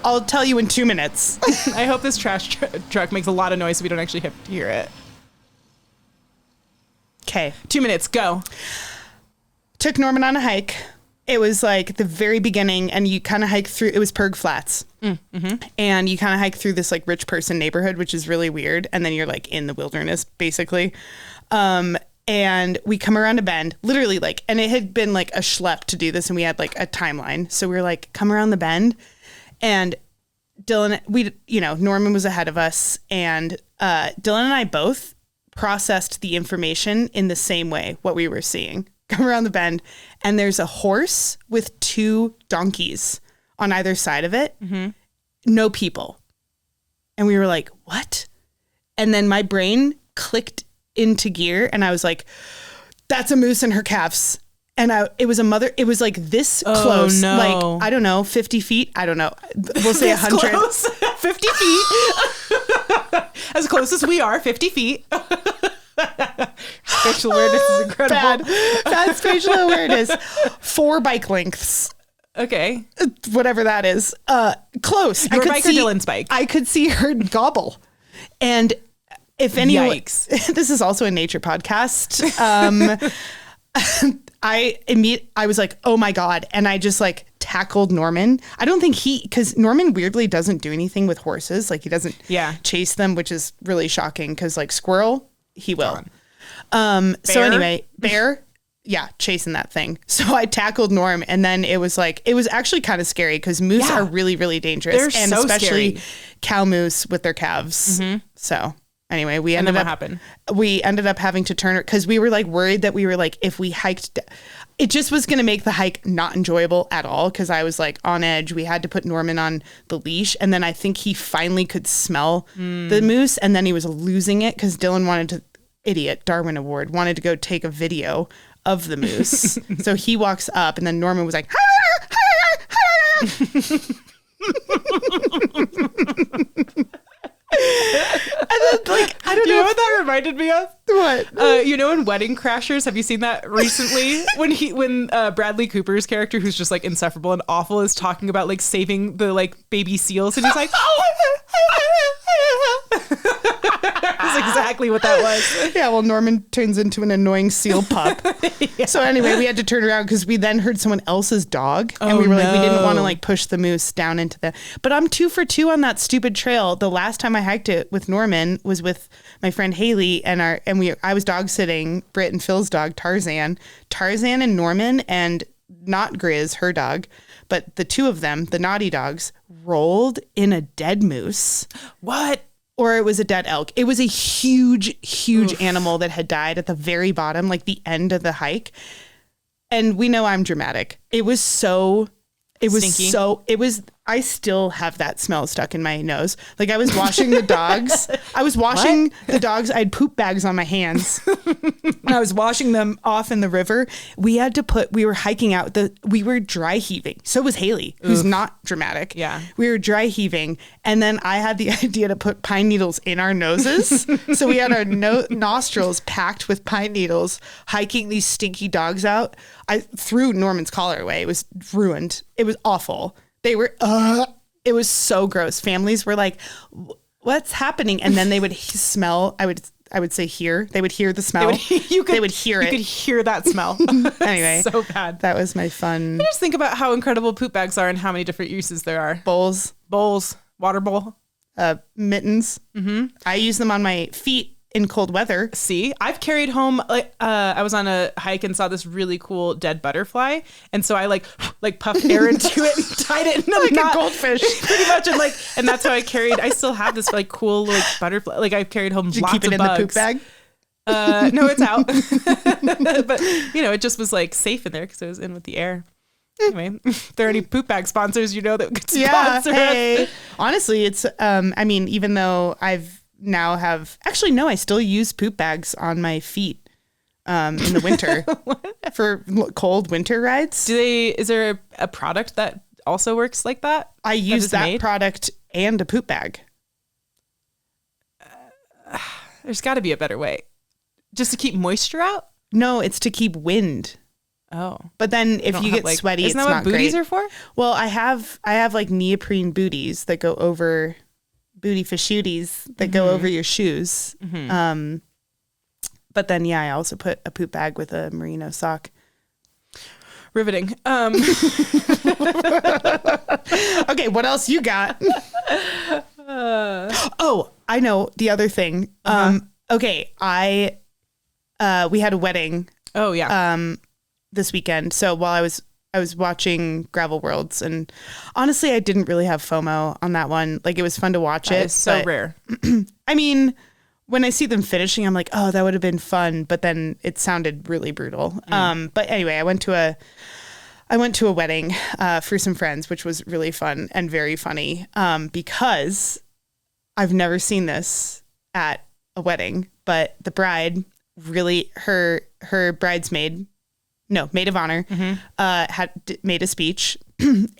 I'll tell you in 2 minutes. I hope this trash truck makes a lot of noise so we don't actually have to hear it. Okay. 2 minutes, go. Took Norman on a hike. It was like the very beginning, and you kind of hike through, it was Perg Flats. And you kind of hike through this like rich person neighborhood, which is really weird. And then you're like in the wilderness, basically. And we come around a bend, literally like, and it had been like a schlep to do this, and we had like a timeline. So we were like, come around the bend. And Dylan, Norman was ahead of us, and Dylan and I both processed the information in the same way, what we were seeing. Come around the bend, and there's a horse with 2 donkeys on either side of it. No people. And we were like, what? And then my brain clicked into gear, and I was like, that's a moose and her calves. And it was a mother. It was like this close, no. like, I don't know, 50 feet. I don't know. We'll say 100. Close. 50 feet. As close as we are, 50 feet. Spatial awareness is incredible. Bad spatial awareness. 4 bike lengths. Okay. Whatever that is. Close. Your bike or Dylan's bike? I could see her gobble. And if anyone... Yikes. This is also a nature podcast. I was like, oh my God. And I just like tackled Norman. I don't think because Norman weirdly doesn't do anything with horses. Like he doesn't chase them, which is really shocking, because like squirrel, he will. So anyway, bear, chasing that thing. So I tackled Norm, and then it was actually kind of scary, because moose are really, really dangerous. They're and so especially scary. Cow moose with their calves. So anyway, we ended up having to turn, because we were like worried that we were like, if we hiked, it just was going to make the hike not enjoyable at all, because I was like on edge. We had to put Norman on the leash, and then I think he finally could smell the moose, and then he was losing it because Dylan wanted to, Darwin Award, wanted to go take a video of the moose. So he walks up, and then Norman was like, And then, like, I don't know what that reminded me of? What? In Wedding Crashers, have you seen that recently? when Bradley Cooper's character, who's just like insufferable and awful, is talking about like saving the like baby seals, and he's like, That's exactly what that was. Yeah, well, Norman turns into an annoying seal pup. Yeah. So anyway, we had to turn around because we then heard someone else's dog. And we were like, we didn't want to like push the moose down into the... But I'm 2 for 2 on that stupid trail. The last time I hiked it with Norman was with my friend Haley I was dog sitting Britt and Phil's dog, Tarzan and Norman, and not Grizz, her dog, but the 2 of them, the naughty dogs, rolled in a dead moose. What? Or it was a dead elk. It was a huge animal that had died at the very bottom, like the end of the hike. And we know I'm dramatic. I still have that smell stuck in my nose. Like I was washing the dogs. The dogs. I had poop bags on my hands. And I was washing them off in the river. We were hiking out. We were dry heaving. So was Haley, who's not dramatic. Yeah. We were dry heaving. And then I had the idea to put pine needles in our noses. So we had our nostrils packed with pine needles, hiking these stinky dogs out. I threw Norman's collar away. It was ruined. It was awful. They were, it was so gross. Families were like, what's happening? And then they would smell, I would say hear. They would hear the smell. They would hear it. You could hear that smell. Anyway. So bad. That was my fun. I just think about how incredible poop bags are and how many different uses there are. Bowls, water bowl. Mittens. Mm-hmm. I use them on my feet in cold weather. See, I've carried home, I was on a hike and saw this really cool dead butterfly. And so I like puffed air into it and tied it in a goldfish. Pretty much. And that's how I still have this like cool like butterfly. Like I've carried home lots of bugs. Did you keep it in the poop bag? No, it's out. But it just was like safe in there because it was in with the air. Anyway, if there are any poop bag sponsors, that could sponsor us. Honestly, it's, even though I still use poop bags on my feet in the winter for cold winter rides. Is there a product that also works like that? I use that product and a poop bag. There's got to be a better way. Just to keep moisture out? No, it's to keep wind. Oh. But then if you get sweaty, it's not great. Isn't that what booties are for? Well, I have like neoprene booties that go over... booty fashooties that go over your shoes. Mm-hmm. But then, I also put a poop bag with a merino sock. Riveting. Okay, what else you got? I know the other thing. Okay, we had a wedding. Oh yeah. This weekend. So while I was watching Gravel Worlds, and honestly, I didn't really have FOMO on that one. Like, it was fun to watch it. It's so rare. I mean, when I see them finishing, I'm like, oh, that would have been fun. But then it sounded really brutal. But anyway, I went to a wedding for some friends, which was really fun and very funny because I've never seen this at a wedding. But the bride really, her bridesmaid, no, maid of honor, had made a speech,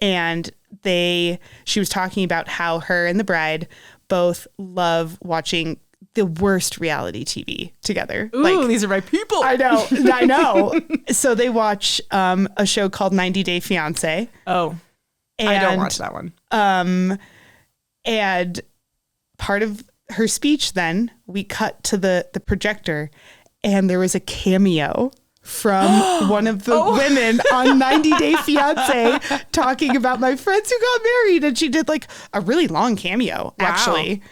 and she was talking about how her and the bride both love watching the worst reality TV together. Ooh, these are my people. I know. So they watch a show called 90 Day Fiancé. Oh, and I don't watch that one. And part of her speech, then we cut to the projector, and there was a cameo from one of the women on 90 Day Fiancé talking about my friends who got married. And she did like a really long cameo, actually.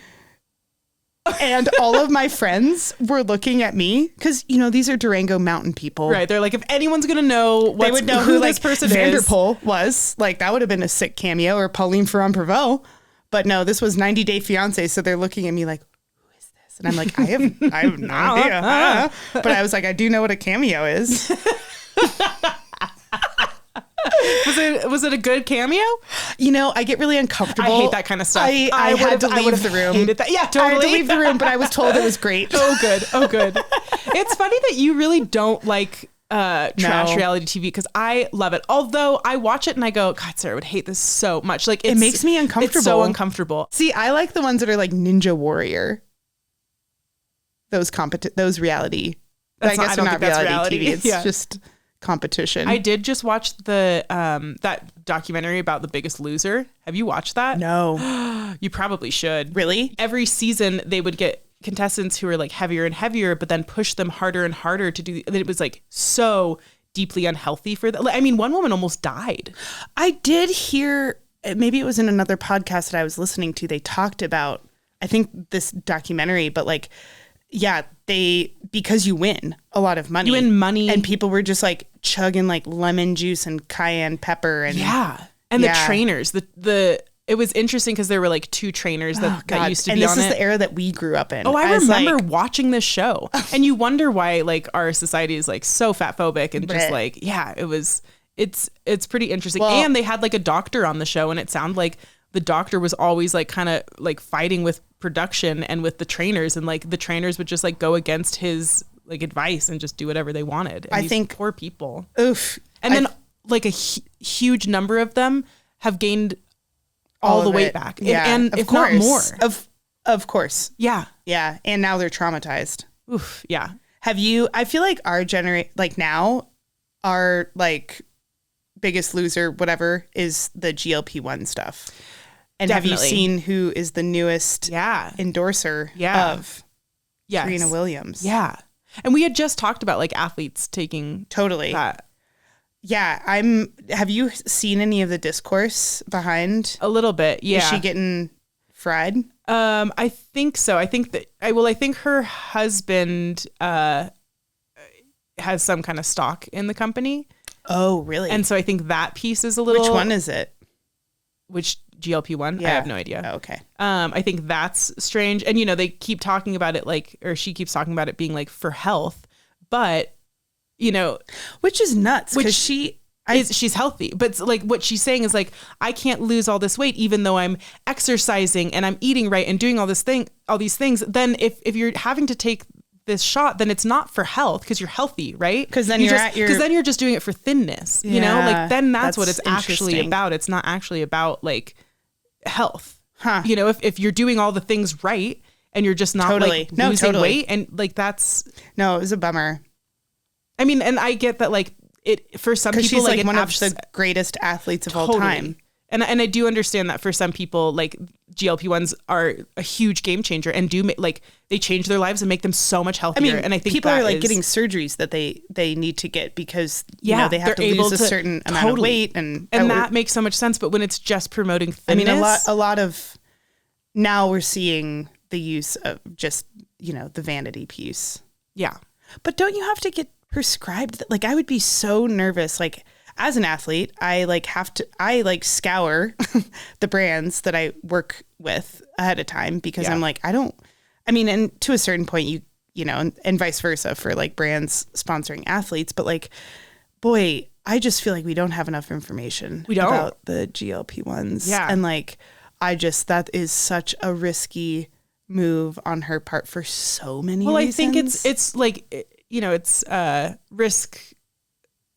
And all of my friends were looking at me because, these are Durango mountain people. Right. They're like, if anyone's going to know they would know who this person Vanderpool was. Like, that would have been a sick cameo, or Pauline Ferrand-Prévot. But no, this was 90 Day Fiancé. So they're looking at me like, and I'm like, I have no idea. But I was like, I do know what a cameo is. Was it a good cameo? I get really uncomfortable. I hate that kind of stuff. I had to leave the room. Hated that. Yeah, totally. I had to leave the room, but I was told it was great. Oh, good. It's funny that you really don't like trash reality TV, because I love it. Although I watch it and I go, God, Sarah would hate this so much. Like, it makes me uncomfortable. It's so uncomfortable. See, I like the ones that are like Ninja Warrior. Those reality. I guess they're not reality TV. It's just competition. I did just watch the that documentary about The Biggest Loser. Have you watched that? No. You probably should. Really? Every season they would get contestants who were like heavier and heavier, but then pushed them harder and harder to do. It was like so deeply unhealthy for them. I mean, one woman almost died. I did hear, maybe it was in another podcast that I was listening to, they talked about, I think this documentary, but like, yeah, because you win a lot of money. You win money. And people were just like chugging like lemon juice and cayenne pepper. And the trainers, it was interesting because there were like 2 trainers that used to be on it. And this is the era that we grew up in. Oh, I remember watching this show. And you wonder why like our society is like so fat phobic and just like, it's pretty interesting. Well, and they had like a doctor on the show, and it sounded like the doctor was always like kind of like fighting with production and with the trainers, and like the trainers would just like go against his like advice and just do whatever they wanted. And I think poor people. Oof. And then like a huge number of them have gained all the weight back. Yeah. And if not more. Of course. Yeah. Yeah. And now they're traumatized. Oof. Yeah. I feel like our like now, our like biggest loser, whatever, is the GLP-1 stuff. And Definitely. Have you seen who is the newest endorser of Serena Williams? Yeah. And we had just talked about like athletes taking that. Yeah. Have you seen any of the discourse behind? A little bit. Yeah. Is she getting fried? I think so. I think I think her husband has some kind of stock in the company. Oh, really? And so I think that piece is a little. Which one is it? Which GLP-1? Yeah. I have no idea. Oh, okay. I think that's strange. And, you know, they keep talking about it like, or she keeps talking about it being like for health, but, you know. Which is nuts because she's healthy. But like what she's saying is like, I can't lose all this weight even though I'm exercising and I'm eating right and doing all these things. Then if you're having to take this shot, then it's not for health because you're healthy, right? Because then you're just doing it for thinness, you know? Like then that's what it's actually about. It's not actually about like health. Huh. You know, if you're doing all the things right and you're just not like losing weight and like that's. No, it was a bummer. I mean, and I get that like it for some people she's like one of the greatest athletes of all time. And I do understand that for some people, like GLP-1s are a huge game changer and they change their lives and make them so much healthier. I mean, and I think people are like getting surgeries that they need to get because they have to lose a certain amount of weight, and that makes so much sense. But when it's just promoting thinness, I mean, a lot of now we're seeing the use of just the vanity piece. Yeah, but don't you have to get prescribed that? Like I would be so nervous, like. As an athlete, I scour the brands that I work with ahead of time because I'm like, and to a certain point, you know, and vice versa for like brands sponsoring athletes. But like, boy, I just feel like we don't have enough information about the GLP-1s. Yeah. And like, that is such a risky move on her part for so many reasons. Well, I think it's like, you know, it's risk.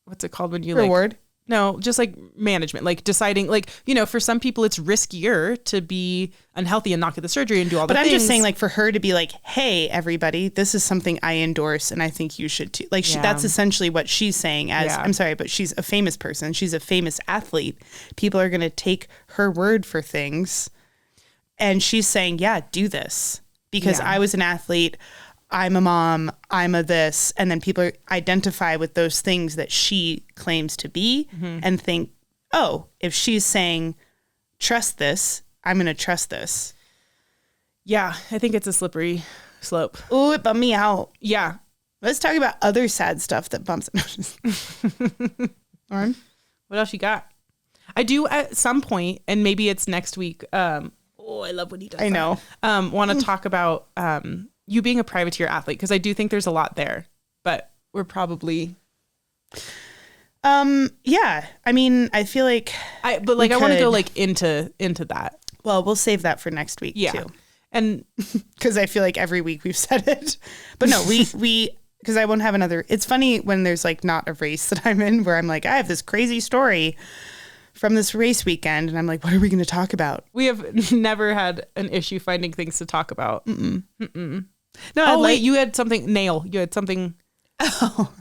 What's it called when you reward? No, just like management, like deciding, like, you know, for some people it's riskier to be unhealthy and not get the surgery and do all the things. But I'm just saying, like, for her to be like, hey, everybody, this is something I endorse and I think you should too. Like, that's essentially what she's saying I'm sorry, but she's a famous person. She's a famous athlete. People are going to take her word for things. And she's saying, yeah, do this because I was an athlete. I'm a mom, I'm a this, and then people identify with those things that she claims to be and think, oh, if she's saying, trust this, I'm going to trust this. Yeah, I think it's a slippery slope. Ooh, it bummed me out. Yeah. Let's talk about other sad stuff that bumps. Lauren? What else you got? I do at some point, and maybe it's next week. I love when he does I know. Want to talk about you being a privateer athlete, because I do think there's a lot there, but we're probably. Yeah. I mean, I feel like. I want to go like into that. Well, we'll save that for next week too. And because I feel like every week we've said it, but no, we because I won't have another. It's funny when there's like not a race that I'm in where I'm like, I have this crazy story from this race weekend. And I'm like, what are we going to talk about? We have never had an issue finding things to talk about. Mm-mm. Mm-mm. No, wait, you had something, you had something. Oh.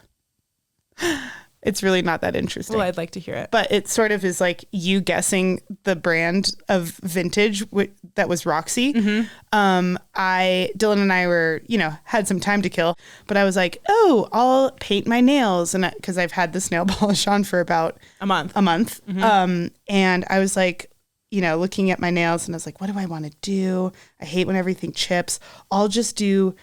It's really not that interesting. Well, I'd like to hear it. But it sort of is like you guessing the brand of vintage that was Roxy. Dylan and I were, had some time to kill, but I was like, oh, I'll paint my nails. And because I've had this nail polish on for about a month. And I was like, looking at my nails and I was like, what do I want to do? I hate when everything chips. I'll just do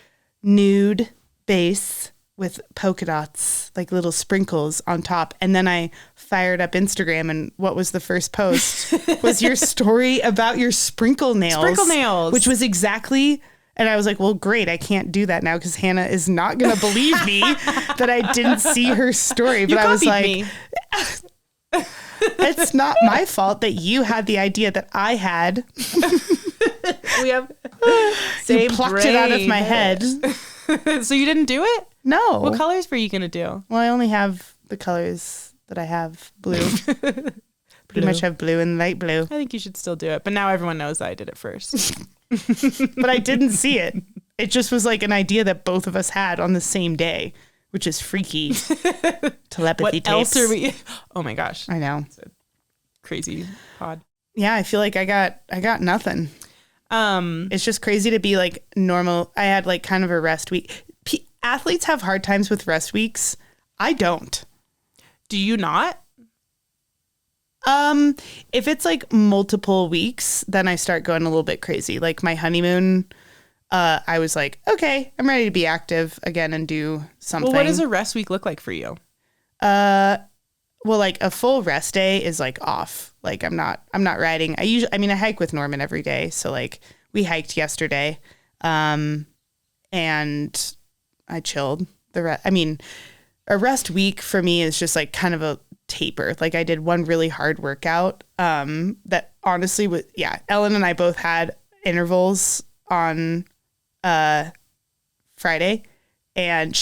nude base with polka dots, like little sprinkles on top. And then I fired up Instagram, and what was the first post was your story about your sprinkle nails. Which was exactly, and I was like, well, great. I can't do that now because Hannah is not going to believe me that I didn't see her story. But I was like, it's not my fault that you had the idea that I had. We have same you plucked it out of my head. So you didn't do it? No. What colors were you going to do? Well, I only have the colors that I have. Blue. Pretty much have blue and light blue. I think you should still do it. But now everyone knows that I did it first. But I didn't see it. It just was like an idea that both of us had on the same day, which is freaky. Telepathy what tapes. Else are we? Oh my gosh. I know. It's a crazy pod. Yeah, I feel like I got nothing. It's just crazy to be like normal. I had like kind of a rest week. Athletes have hard times with rest weeks. I don't. Do you not? If it's like multiple weeks, then I start going a little bit crazy. Like my honeymoon, I was like, okay, I'm ready to be active again and do something. Well, what does a rest week look like for you? Well, like a full rest day is like off. Like I'm not riding. I hike with Norman every day. So like we hiked yesterday, and I chilled a rest week for me is just like kind of a taper. Like I did one really hard workout, that honestly was, Ellen and I both had intervals on, Friday. And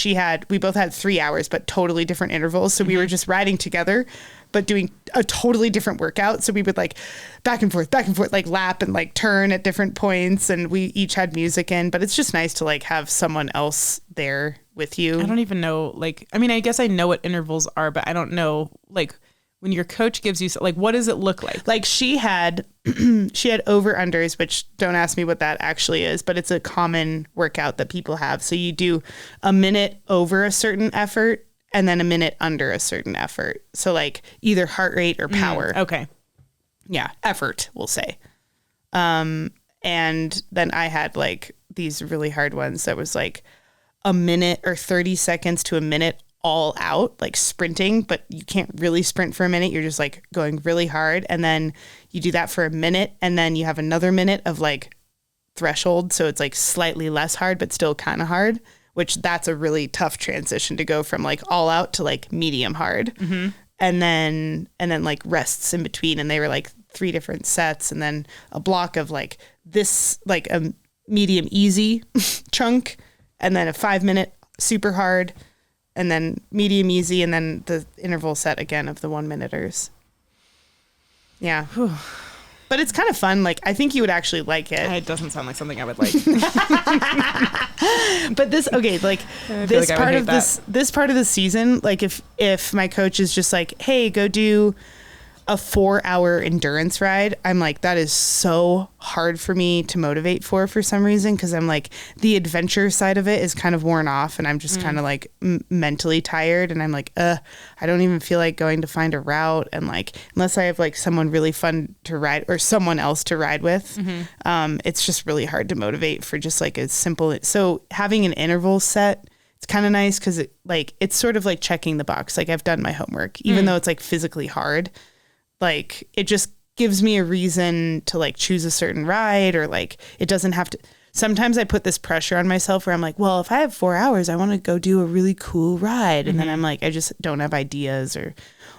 we both had 3 hours, but totally different intervals. So we were just riding together, but doing a totally different workout. So we would like back and forth, like lap and like turn at different points. And we each had music in, but it's just nice to like have someone else there with you. I don't even know. I guess I know what intervals are, but I don't know like when your coach gives you, like, what does it look like? Like she had over unders, which don't ask me what that actually is, but it's a common workout that people have. So you do a minute over a certain effort and then a minute under a certain effort. So like either heart rate or power. Okay. Yeah. Effort, we'll say. And then I had like these really hard ones that was like a minute or 30 seconds to a minute all out, like sprinting, but you can't really sprint for a minute. You're just like going really hard. And then you do that for a minute. And then you have another minute of like threshold. So it's like slightly less hard, but still kind of hard, which that's a really tough transition to go from like all out to like medium hard. Mm-hmm. And then like rests in between. And they were like 3 different sets. And then a block of like this, like a medium easy chunk. And then a 5-minute super hard. And then medium easy, and then the interval set again of the 1-minuters. Yeah. But it's kind of fun. Like, I think you would actually like it. It doesn't sound like something I would like. But this part of the season, like if my coach is just like, hey, go do a 4-hour endurance ride, I'm like, that is so hard for me to motivate for some reason, because I'm like, the adventure side of it is kind of worn off, and I'm just kind of like mentally tired, and I'm like, I don't even feel like going to find a route, and like unless I have like someone really fun to ride or someone else to ride with, it's just really hard to motivate for just like a simple. So having an interval set, it's kind of nice because it's sort of like checking the box. Like I've done my homework, even though it's like physically hard. Like it just gives me a reason to like choose a certain ride, or like it doesn't have to. Sometimes I put this pressure on myself where I'm like, well, if I have 4 hours, I want to go do a really cool ride. And then I'm like, I just don't have ideas or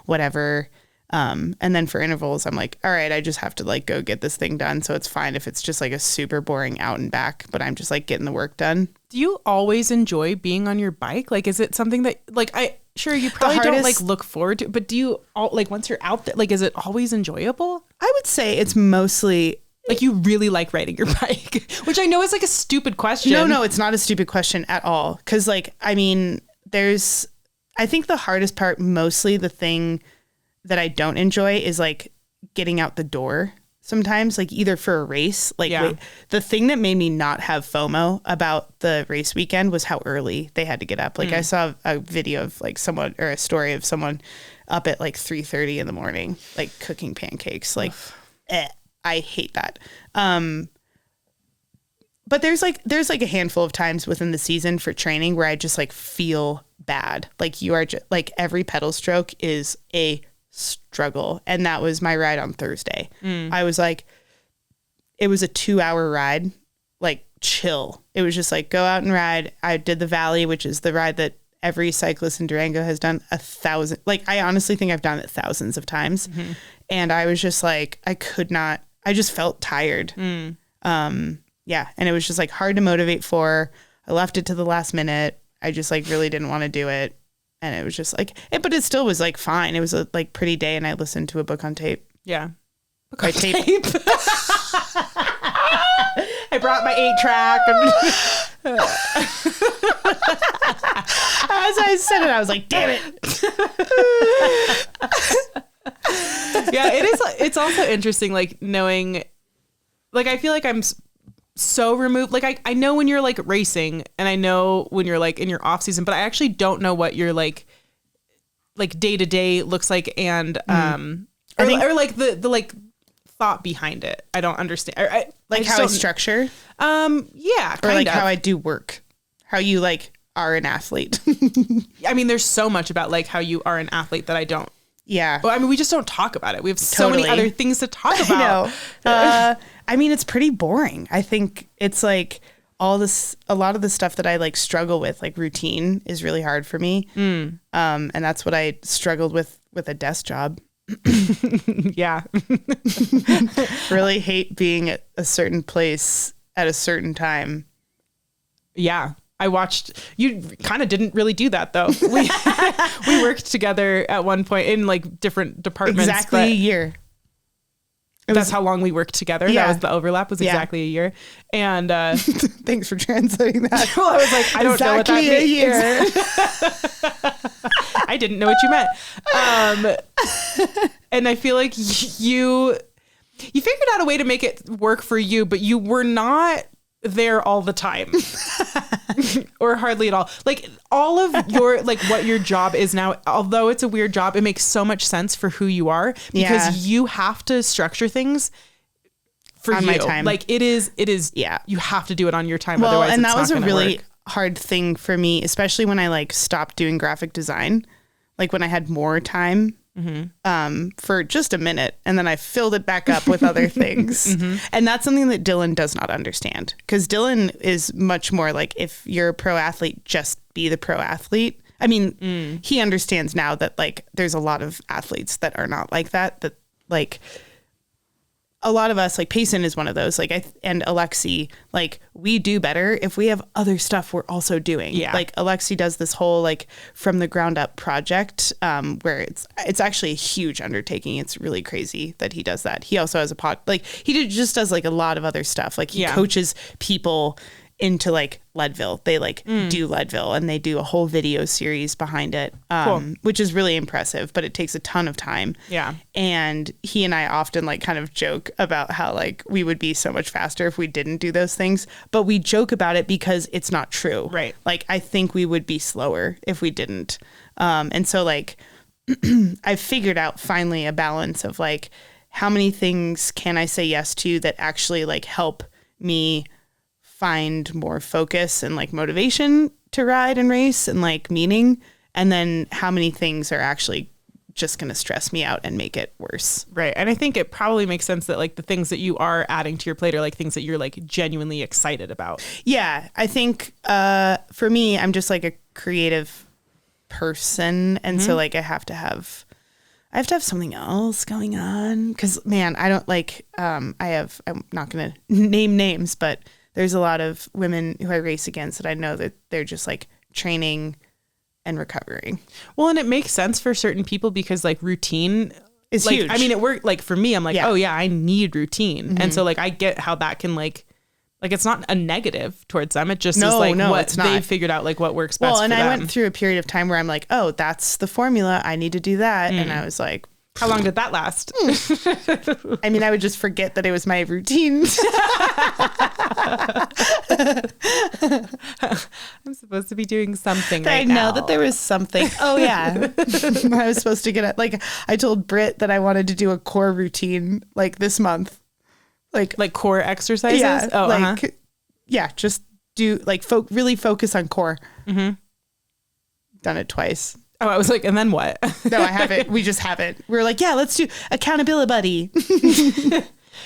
whatever. And then for intervals, I'm like, all right, I just have to like go get this thing done. So it's fine if it's just like a super boring out and back, but I'm just like getting the work done. Do you always enjoy being on your bike? Like, is it something that like sure, you probably don't like look forward to, but do you like once you're out there, like, is it always enjoyable? I would say it's mostly like you really like riding your bike, which I know is like a stupid question. No, it's not a stupid question at all. Cause like, I mean, there's I think the hardest part, mostly the thing that I don't enjoy, is like getting out the door sometimes, like either for a race, like the thing that made me not have FOMO about the race weekend was how early they had to get up. Like I saw a video of like someone, or a story of someone up at like 3:30 in the morning, like cooking pancakes. Like, I hate that. But there's like a handful of times within the season for training where I just like feel bad. Like you are just like every pedal stroke is a struggle. And that was my ride on Thursday. I was like, it was a 2-hour ride, like chill. It was just like, go out and ride. I did the Valley, which is the ride that every cyclist in Durango has done 1,000. Like, I honestly think I've done it thousands of times. And I was just like, I just felt tired. Yeah. And it was just like hard to motivate for. I left it to the last minute. I just like really didn't want to do it. And it was just like, but it still was like fine. It was a like pretty day. And I listened to a book on tape. Yeah. Book on tape. I brought my 8-track. As I said it, I was like, damn it. Yeah, it is. It's also interesting, like knowing, like, I feel like I'm so removed. Like I know when you're like racing, and I know when you're like in your off season, but I actually don't know what your like day to day looks like, and or like the like thought behind it. I don't understand. Like how I structure. Yeah, or like how I do work. How you like are an athlete. I mean, there's so much about like how you are an athlete that I don't. Yeah. Well, I mean, we just don't talk about it. We have so many other things to talk about. I know. I mean, it's pretty boring. I think it's like a lot of the stuff that I like struggle with, like routine is really hard for me. And that's what I struggled with a desk job. Yeah. Really hate being at a certain place at a certain time. Yeah. I watched, you kind of didn't really do that though. We worked together at one point in like different departments. Exactly a year. That's how long we worked together. Yeah. That was the overlap, was exactly a year. And thanks for translating that. Well, I was like, I don't know what that means. A year. I didn't know what you meant. And I feel like you figured out a way to make it work for you, but you were not there all the time. Or hardly at all. Like all of your, like what your job is now, although it's a weird job, it makes so much sense for who you are, because you have to structure things for on you. My time. Like it is, you have to do it on your time. Well, otherwise and that was a really work. Hard thing for me, especially when I like stopped doing graphic design, like when I had more time. For just a minute, and then I filled it back up with other things. And that's something that Dylan does not understand, because Dylan is much more like, if you're a pro athlete, just be the pro athlete. I mean, he understands now that like there's a lot of athletes that are not like that like a lot of us, like Payson is one of those, like and Alexi, like we do better if we have other stuff we're also doing. Yeah. Like Alexi does this whole like from the ground up project, where it's actually a huge undertaking. It's really crazy that he does that. He also has a like he just does like a lot of other stuff. Like he coaches people into like Leadville. They like do Leadville, and they do a whole video series behind it, which is really impressive, but it takes a ton of time. Yeah. And he and I often like kind of joke about how like we would be so much faster if we didn't do those things, but we joke about it because it's not true. Right. Like I think we would be slower if we didn't. And so like I figured out finally a balance of like, how many things can I say yes to that actually like help me find more focus and like motivation to ride and race and like meaning, and then how many things are actually just going to stress me out and make it worse. Right. And I think it probably makes sense that like the things that you are adding to your plate are like things that you're like genuinely excited about. Yeah. I think for me, I'm just like a creative person. And so like I have to have something else going on, because man, I don't like, I'm not going to name names, but there's a lot of women who I race against that I know that they're just like training and recovering. Well, and it makes sense for certain people because like routine is huge. I mean, it worked like for me, I'm like, oh yeah, I need routine. And so like, I get how that can like like, it's not a negative towards them. It just No, is like no, what it's not. they've figured out, like what works best Well, and for I them. went through a period of time where I'm like, oh, that's the formula. I need to do that. And I was like, how long did that last? I mean, I would just forget that it was my routine. I'm supposed to be doing something I right know now. that there was something. Oh, yeah. I was supposed to get it. Like, I told Britt that I wanted to do a core routine like this month. Like core exercises? Yeah. Oh, like, yeah, just do like really focus on core. Mm-hmm. Done it twice. Oh, I was like, and then what? No, I haven't. We just haven't. We're like, yeah, let's do accountability buddy.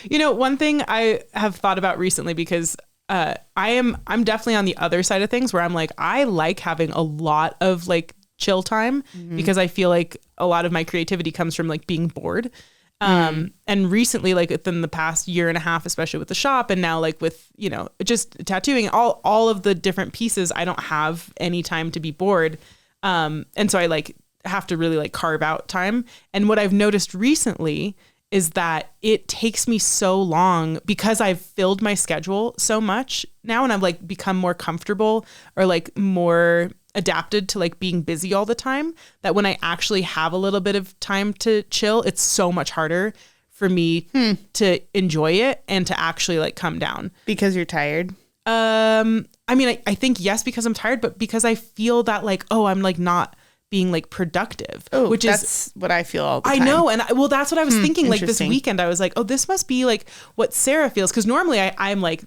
You know, one thing I have thought about recently, because I'm definitely on the other side of things where I'm like, I like having a lot of like chill time because I feel like a lot of my creativity comes from like being bored. And recently, like within the past year and a half, especially with the shop and now like with, you know, just tattooing, all of the different pieces, I don't have any time to be bored. And so I like have to really like carve out time. And what I've noticed recently is that it takes me so long because I've filled my schedule so much now, and I've like become more comfortable or like more adapted to like being busy all the time, that when I actually have a little bit of time to chill, it's so much harder for me to enjoy it and to actually like come down. Because you're tired? I mean, I think yes, because I'm tired, but because I feel that like, oh, I'm like not being like productive, which is what I feel all the time. I know. And well, that's what I was thinking. Like this interesting. weekend, I was like, oh, this must be like what Sarah feels. Cause normally I'm like,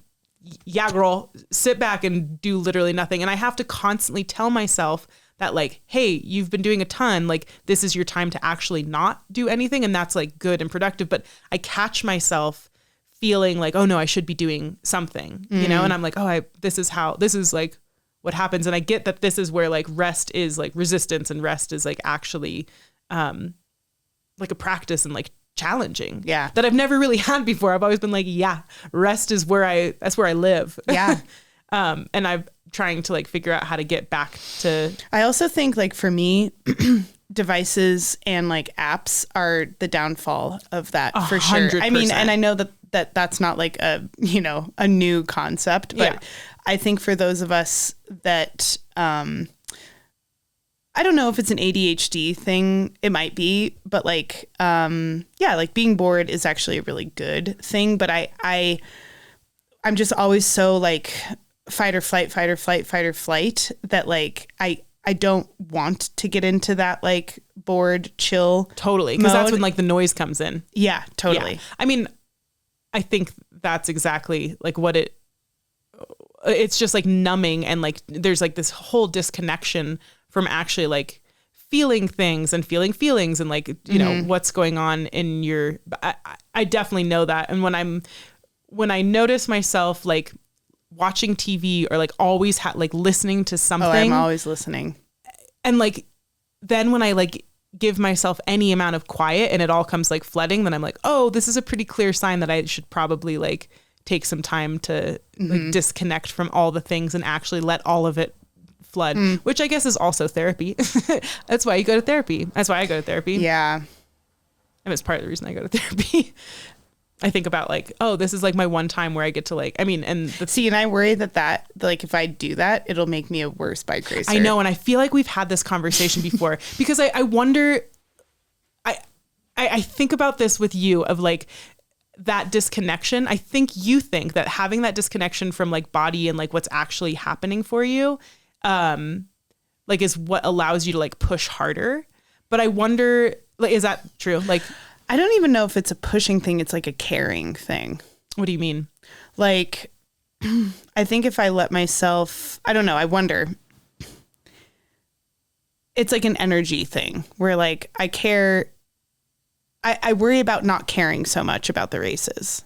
yeah, girl, sit back and do literally nothing. And I have to constantly tell myself that like, hey, you've been doing a ton. Like this is your time to actually not do anything. And that's like good and productive. But I catch myself feeling like, oh no, I should be doing something, you know? And I'm like, oh, this is like what happens. And I get that this is where like rest is like resistance, and rest is like actually like a practice and like challenging. Yeah. That I've never really had before. I've always been like, yeah, rest is that's where I live. Yeah. And I'm trying to like figure out how to get back to. I also think like for me, devices and like apps are the downfall of that for sure. 100%. I mean, and I know that's not like a, you know, a new concept, but Yeah. I think for those of us that, I don't know if it's an ADHD thing. It might be, but like, yeah, like being bored is actually a really good thing. But I'm just always so like fight or flight that like, I don't want to get into that like bored, chill. Totally. Because that's when like the noise comes in. Yeah, totally. Yeah. I mean, I think that's exactly like what it's just like numbing, and like there's like this whole disconnection from actually like feeling things and feeling feelings and like, you know, what's going on in your, I definitely know that. And when I notice myself like watching TV or like always like listening to something. Oh, I'm always listening. And like, then when I like give myself any amount of quiet and it all comes like flooding, then I'm like, oh, this is a pretty clear sign that I should probably like take some time to like disconnect from all the things and actually let all of it flood, which I guess is also therapy. That's why you go to therapy. That's why I go to therapy. Yeah. And it's part of the reason I go to therapy. I think about like, oh, this is like my one time where I get to like, I mean, and see, and I worry that like if I do that, it'll make me a worse bike racer. I know. And I feel like we've had this conversation before because I wonder, I think about this with you of like that disconnection. I think you think that having that disconnection from like body and like what's actually happening for you, like is what allows you to like push harder. But I wonder, like, is that true? Like, I don't even know if it's a pushing thing. It's like a caring thing. What do you mean? Like, I think if I let myself, I don't know, I wonder. It's like an energy thing where like I care. I worry about not caring so much about the races.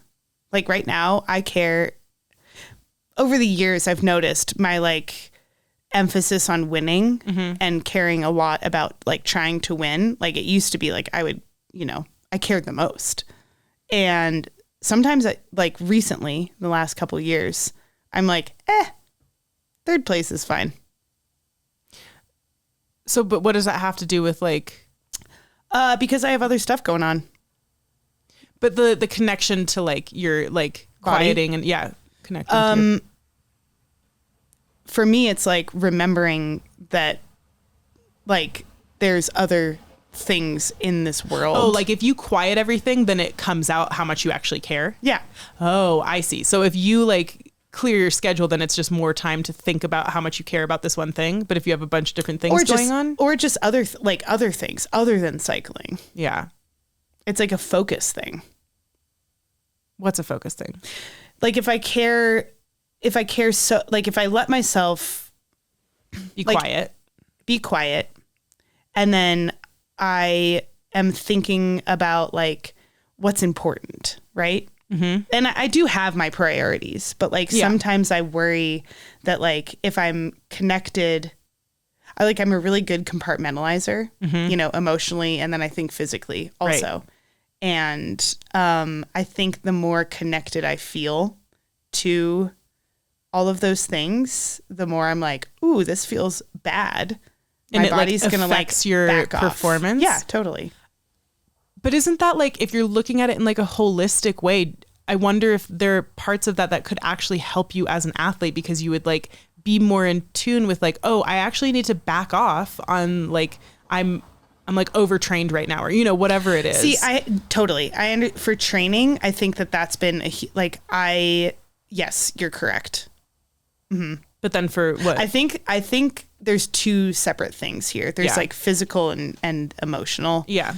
Like right now, I care. Over the years, I've noticed my like emphasis on winning and caring a lot about like trying to win. Like it used to be like I would, you know, I cared the most. And sometimes like recently, the last couple of years, I'm like, third place is fine. So, but what does that have to do with like? Because I have other stuff going on. But the connection to like your like Body? quieting and yeah. connecting to? For me, it's like remembering that like there's other things in this world. Oh, like if you quiet everything, then it comes out how much you actually care. Yeah. Oh, I see. So if you like clear your schedule, then it's just more time to think about how much you care about this one thing. But if you have a bunch of different things going on, or just other other things other than cycling. Yeah. It's like a focus thing. What's a focus thing? Like if I care so, like if I let myself be quiet, and then I am thinking about like what's important, right? Mm-hmm. And I do have my priorities, but like sometimes I worry that like if I'm connected, I'm a really good compartmentalizer, you know, emotionally, and then I think physically also. Right. And I think the more connected I feel to all of those things, the more I'm like, ooh, this feels bad. And my body's like, gonna like your back off. Performance. Yeah, totally. But isn't that like, if you're looking at it in like a holistic way, I wonder if there are parts of that could actually help you as an athlete, because you would like be more in tune with like, oh, I actually need to back off on like, I'm like overtrained right now, or, you know, whatever it is. See, for training, I think that's been yes, you're correct. Mm-hmm. But then for what? I think there's two separate things here. There's like physical and emotional. Yeah.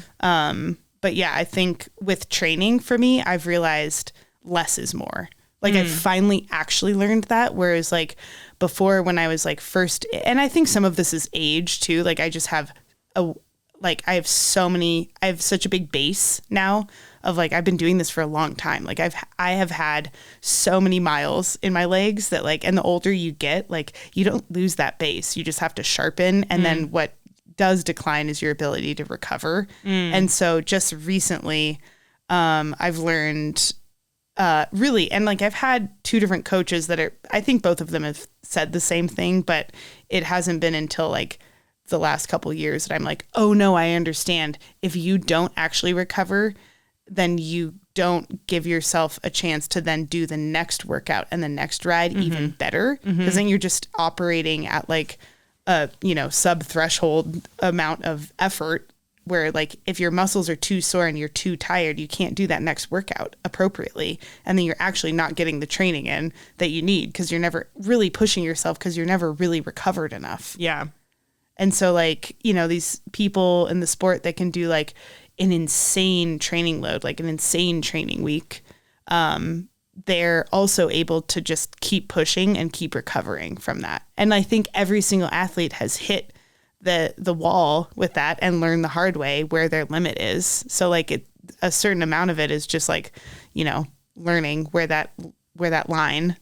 But yeah, I think with training for me, I've realized less is more. Like I finally actually learned that. Whereas like before, when I was like first, and I think some of this is age too. Like I just have I have such a big base now of like, I've been doing this for a long time. Like I have had so many miles in my legs that like, and the older you get, like you don't lose that base. You just have to sharpen. And then what does decline is your ability to recover. And so just recently, I've learned, really, and like I've had two different coaches I think both of them have said the same thing, but it hasn't been until like the last couple of years that I'm like, oh no, I understand. If you don't actually recover, then you don't give yourself a chance to then do the next workout and the next ride even better. Because then you're just operating at like a, you know, sub threshold amount of effort, where like if your muscles are too sore and you're too tired, you can't do that next workout appropriately. And then you're actually not getting the training in that you need, because you're never really pushing yourself, because you're never really recovered enough. Yeah. And so like, you know, these people in the sport that can do like an insane training load, like an insane training week, they're also able to just keep pushing and keep recovering from that. And I think every single athlete has hit the wall with that and learned the hard way where their limit is. So like a certain amount of it is just like, you know, learning where that line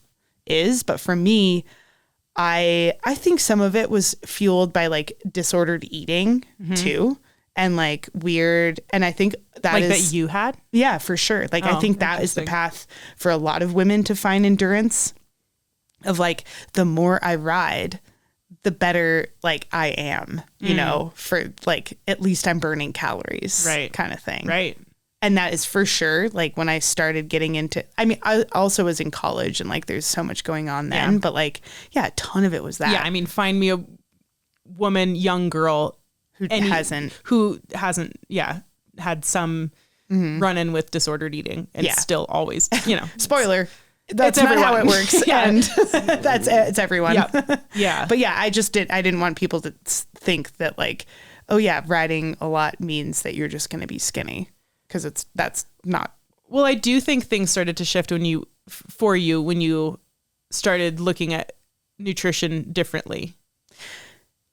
is. But for me, I think some of it was fueled by like disordered eating too, and like weird. And I think that that you had? Yeah, for sure. Like I think that is the path for a lot of women to find endurance, of like, the more I ride, the better like I am, you know, for like, at least I'm burning calories, right? Kind of thing. Right. And that is for sure. Like when I started getting into, I mean, I also was in college and like, there's so much going on then, but like, yeah, a ton of it was that. Yeah. I mean, find me a woman, young girl who hasn't had some run in with disordered eating and still always, you know, spoiler. That's not how it works. And it's everyone. Yeah. Yeah. But yeah, I didn't want people to think that like, oh yeah, riding a lot means that you're just going to be skinny. Because that's not. Well, I do think things started to shift when you started looking at nutrition differently.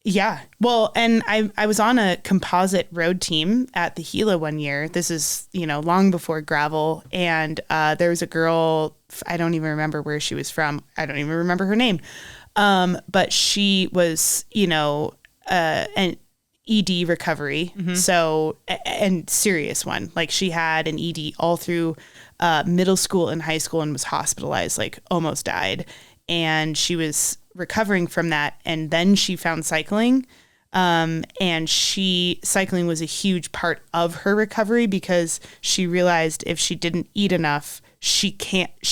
Yeah. Well, and I was on a composite road team at the Gila one year. This is, you know, long before gravel. And there was a girl, I don't even remember where she was from. I don't even remember her name. But she was, you know, an ED recovery. So, and serious one. Like she had an ED all through middle school and high school and was hospitalized, like almost died. And she was recovering from that. And then she found cycling. And cycling was a huge part of her recovery, because she realized if she didn't eat enough, she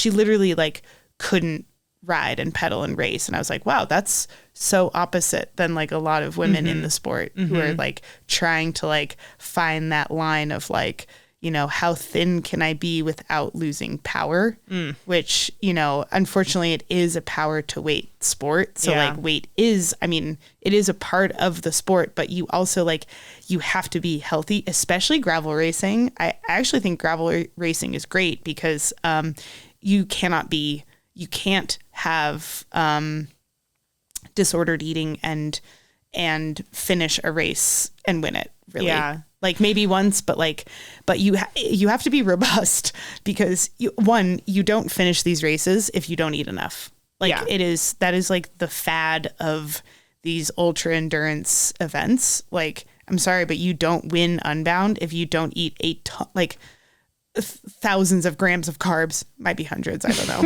literally like couldn't ride and pedal and race. And I was like, wow, that's so opposite than like a lot of women in the sport who are like trying to like find that line of like, you know, how thin can I be without losing power? Which, you know, unfortunately it is a power to weight sport. So like weight is, I mean, it is a part of the sport, but you also like, you have to be healthy, especially gravel racing. I actually think gravel racing is great because you can't have disordered eating and finish a race and win it, really. Yeah. Like maybe once, but you have to be robust because you don't finish these races if you don't eat enough. Like that is like the fad of these ultra endurance events. Like, I'm sorry, but you don't win Unbound if you don't eat thousands of grams of carbs. Might be hundreds. I don't know.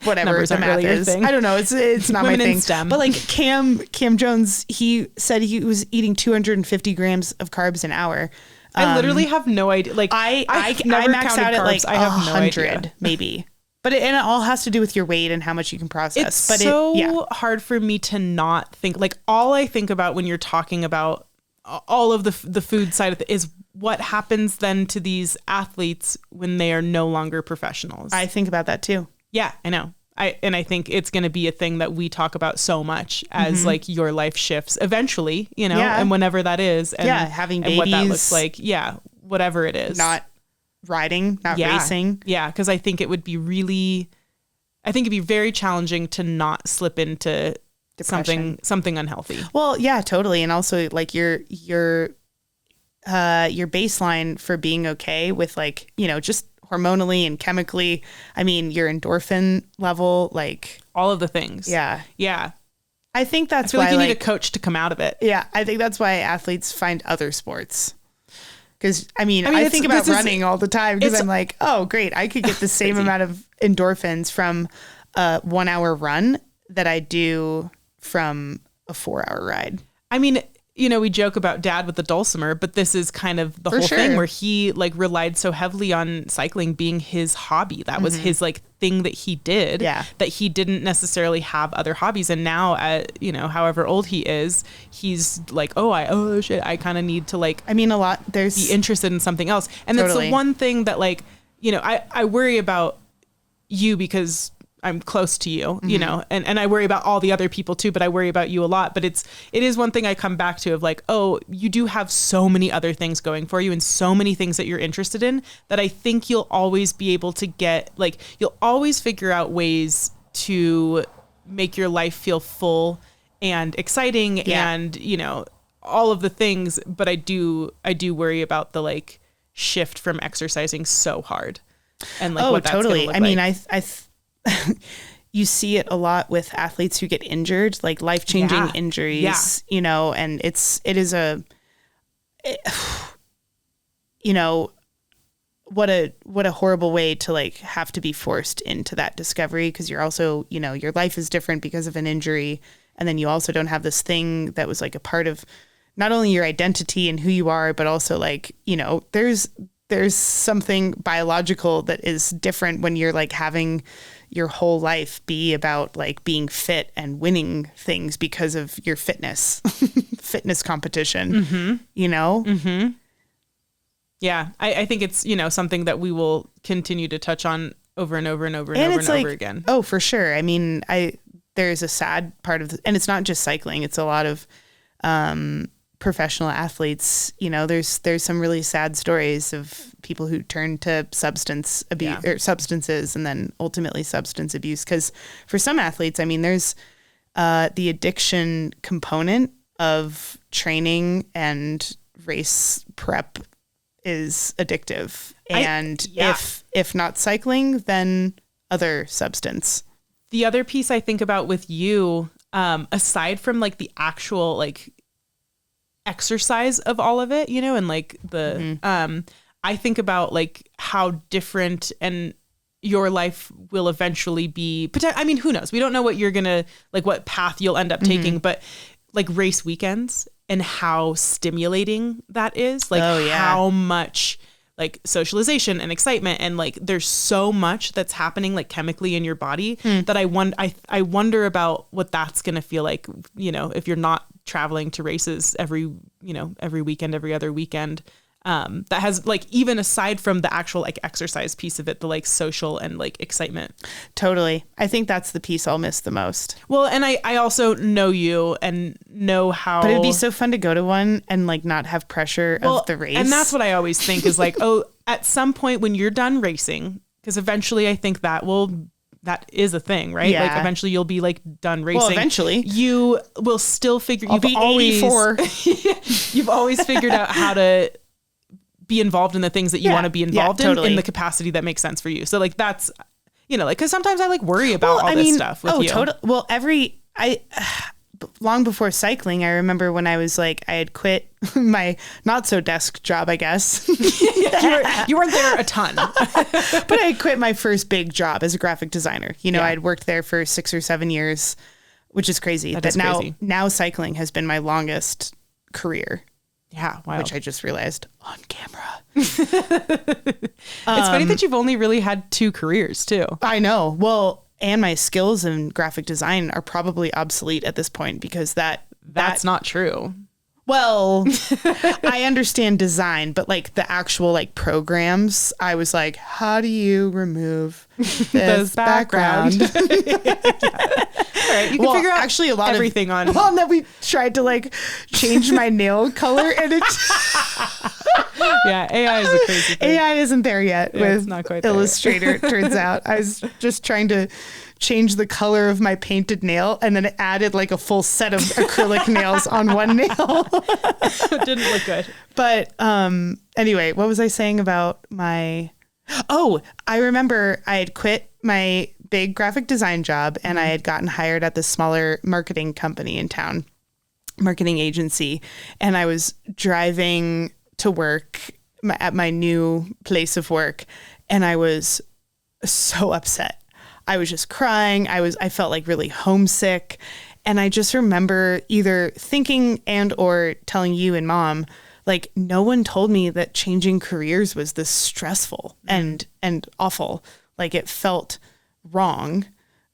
Whatever the math is. I don't know. It's not my thing. STEM. But like Cam Jones, he said he was eating 250 grams of carbs an hour. I literally have no idea. Like I max out at like 100 maybe. But it all has to do with your weight and how much you can process. It's so hard for me to not think, like, all I think about when you're talking about all of the food side of it is what happens then to these athletes when they are no longer professionals. I think about that too. Yeah, I know. I think it's going to be a thing that we talk about so much as like your life shifts eventually, you know, and whenever that is. And, having babies. And what that looks like. Yeah, whatever it is. Not riding, not racing. Yeah, because I think it'd be very challenging to not slip into depression. something unhealthy. Well, yeah, totally. And also like your baseline for being okay with like, you know, just hormonally and chemically, I mean, your endorphin level, like all of the things. Yeah. Yeah. I think that's I feel why like you need a coach to come out of it. Yeah. I think that's why athletes find other sports. Because I think about running all the time because I'm like, oh, great. I could get the same amount of endorphins from a 1 hour run that I do from a 4 hour ride. I mean, you know, we joke about dad with the dulcimer, but this is kind of the whole thing where he like relied so heavily on cycling being his hobby. That was his like thing that he did, that he didn't necessarily have other hobbies. And now at, you know, however old he is, he's like, oh shit, I kind of need to like, I mean, there's be interested in something else. And that's the one thing that like, you know, I worry about you because I'm close to you, you know, and I worry about all the other people too, but I worry about you a lot. But it is one thing I come back to of like, oh, you do have so many other things going for you and so many things that you're interested in that I think you'll always be able to get, like, you'll always figure out ways to make your life feel full and exciting and, you know, all of the things. But I do worry about the like shift from exercising so hard and like, what that's totally. Look I mean, like. You see it a lot with athletes who get injured, like life-changing injuries, you know, and you know, what a horrible way to like have to be forced into that discovery. Cause you're also, you know, your life is different because of an injury. And then you also don't have this thing that was like a part of not only your identity and who you are, but also like, you know, there's something biological that is different when you're like having your whole life be about like being fit and winning things because of your fitness competition, you know? Yeah. I think it's, you know, something that we will continue to touch on over and over and over and over and over again. Oh, for sure. I mean, there's a sad part of and it's not just cycling. It's a lot of, professional athletes, you know, there's some really sad stories of people who turn to substance abuse or substances and then ultimately substance abuse. Cause for some athletes, I mean, there's the addiction component of training and race prep is addictive. And if not cycling, then other substance. The other piece I think about with you, aside from like the actual like exercise of all of it, you know, and like the I think about like how different and your life will eventually be. I mean, who knows? We don't know what you're gonna like, what path you'll end up taking, but like race weekends and how stimulating that is, like how much like socialization and excitement, and like there's so much that's happening like chemically in your body that I wonder about what that's gonna feel like, you know, if you're not traveling to races every weekend, every other weekend. That has like, even aside from the actual like exercise piece of it, the like social and like excitement. Totally. I think that's the piece I'll miss the most. Well, and I also know you and know how. But it'd be so fun to go to one and like not have pressure of the race. And that's what I always think is like, oh, at some point when you're done racing, because eventually I think that is a thing, right? Yeah. Like eventually you'll be like done racing. Well, eventually. You will still figure. I'll be 84. You've always figured out how to be involved in the things that you want to be involved in the capacity that makes sense for you. So like that's, you know, like, cause sometimes I like worry about this stuff with you. Totally. Well, long before cycling, I remember when I was like, I had quit my not so desk job, I guess. You weren't there a ton, but I had quit my first big job as a graphic designer. You know, I had worked there for 6 or 7 years, which is crazy. But now cycling has been my longest career. Yeah, wow. Which I just realized on camera. It's funny that you've only really had 2 careers too. I know. Well, and my skills in graphic design are probably obsolete at this point because that's not true. Well, I understand design, but like the actual like programs, I was like, how do you remove this background? All right, you can figure out actually a lot everything on. Well, and then we tried to like change my nail color, and it. Yeah, AI is a crazy thing. AI isn't there yet with it's not quite Illustrator. It turns out I was just trying to change the color of my painted nail, and then it added like a full set of acrylic nails on one nail. It didn't look good. But anyway, what was I saying about my... Oh, I remember I had quit my big graphic design job and I had gotten hired at the smaller marketing company in town, marketing agency. And I was driving to work at my new place of work, and I was so upset. I was just crying. I felt like really homesick. And I just remember either thinking and or telling you and Mom, like, no one told me that changing careers was this stressful and awful. Like, it felt wrong,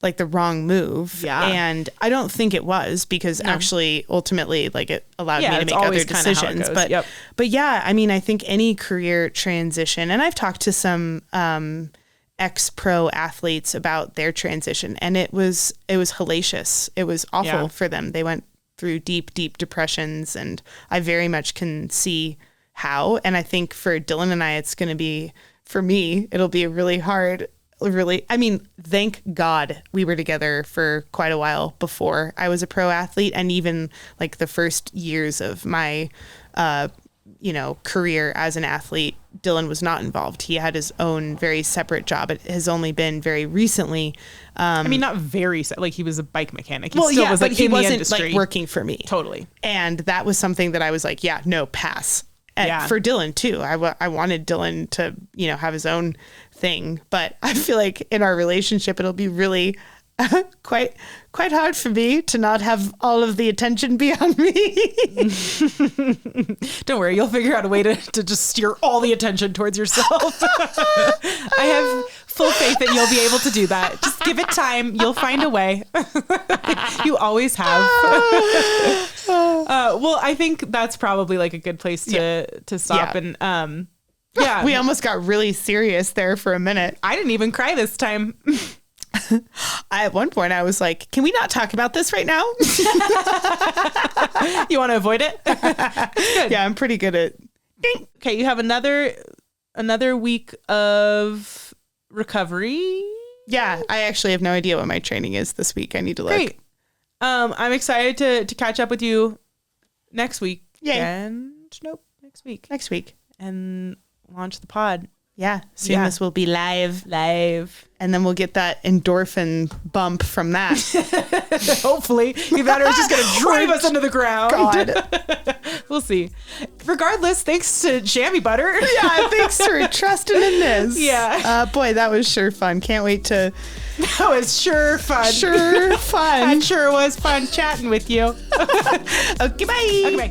like the wrong move. Yeah. And I don't think it was, because actually ultimately, like, it allowed me to make other decisions. But yeah, I mean, I think any career transition, and I've talked to some ex-pro athletes about their transition, and it was hellacious. It was awful for them. They went through deep depressions, and I very much can see how. And I think for Dylan and I, it's going to be, for me, it'll be really hard. I mean, thank God we were together for quite a while before I was a pro athlete. And even like the first years of my, career as an athlete, Dylan was not involved. He had his own very separate job. It has only been very recently. I mean, not very, like he was a bike mechanic. He still was like, but he in wasn't the industry. Like working for me. Totally. And that was something that I was like, pass. For Dylan too. I wanted Dylan to, have his own thing, but I feel like in our relationship, it'll be really quite hard for me to not have all of the attention be on me. Don't worry, you'll figure out a way to just steer all the attention towards yourself. I have full faith that you'll be able to do that. Just give it time. You'll find a way. You always have. Well, I think that's probably like a good place to stop. Yeah. And we almost got really serious there for a minute. I didn't even cry this time. At one point I was like, can we not talk about this right now? You want to avoid it? Good. Yeah, I'm pretty good at. Okay, you have another week of recovery. Yeah, I actually have no idea what my training is this week. I need to look. Great. I'm excited to catch up with you next week. Yeah. Next week. Next week. And launch the pod. Yeah. Soon this will be live. And then we'll get that endorphin bump from that. Hopefully. Either that or it's just going to drive us into the ground. God. We'll see. Regardless, thanks to Chamois Butter. Yeah, thanks for trusting in this. Yeah. Boy, that was sure fun. Can't wait to... That was sure fun. Sure fun. That sure was fun chatting with you. Okay, bye. Okay, bye.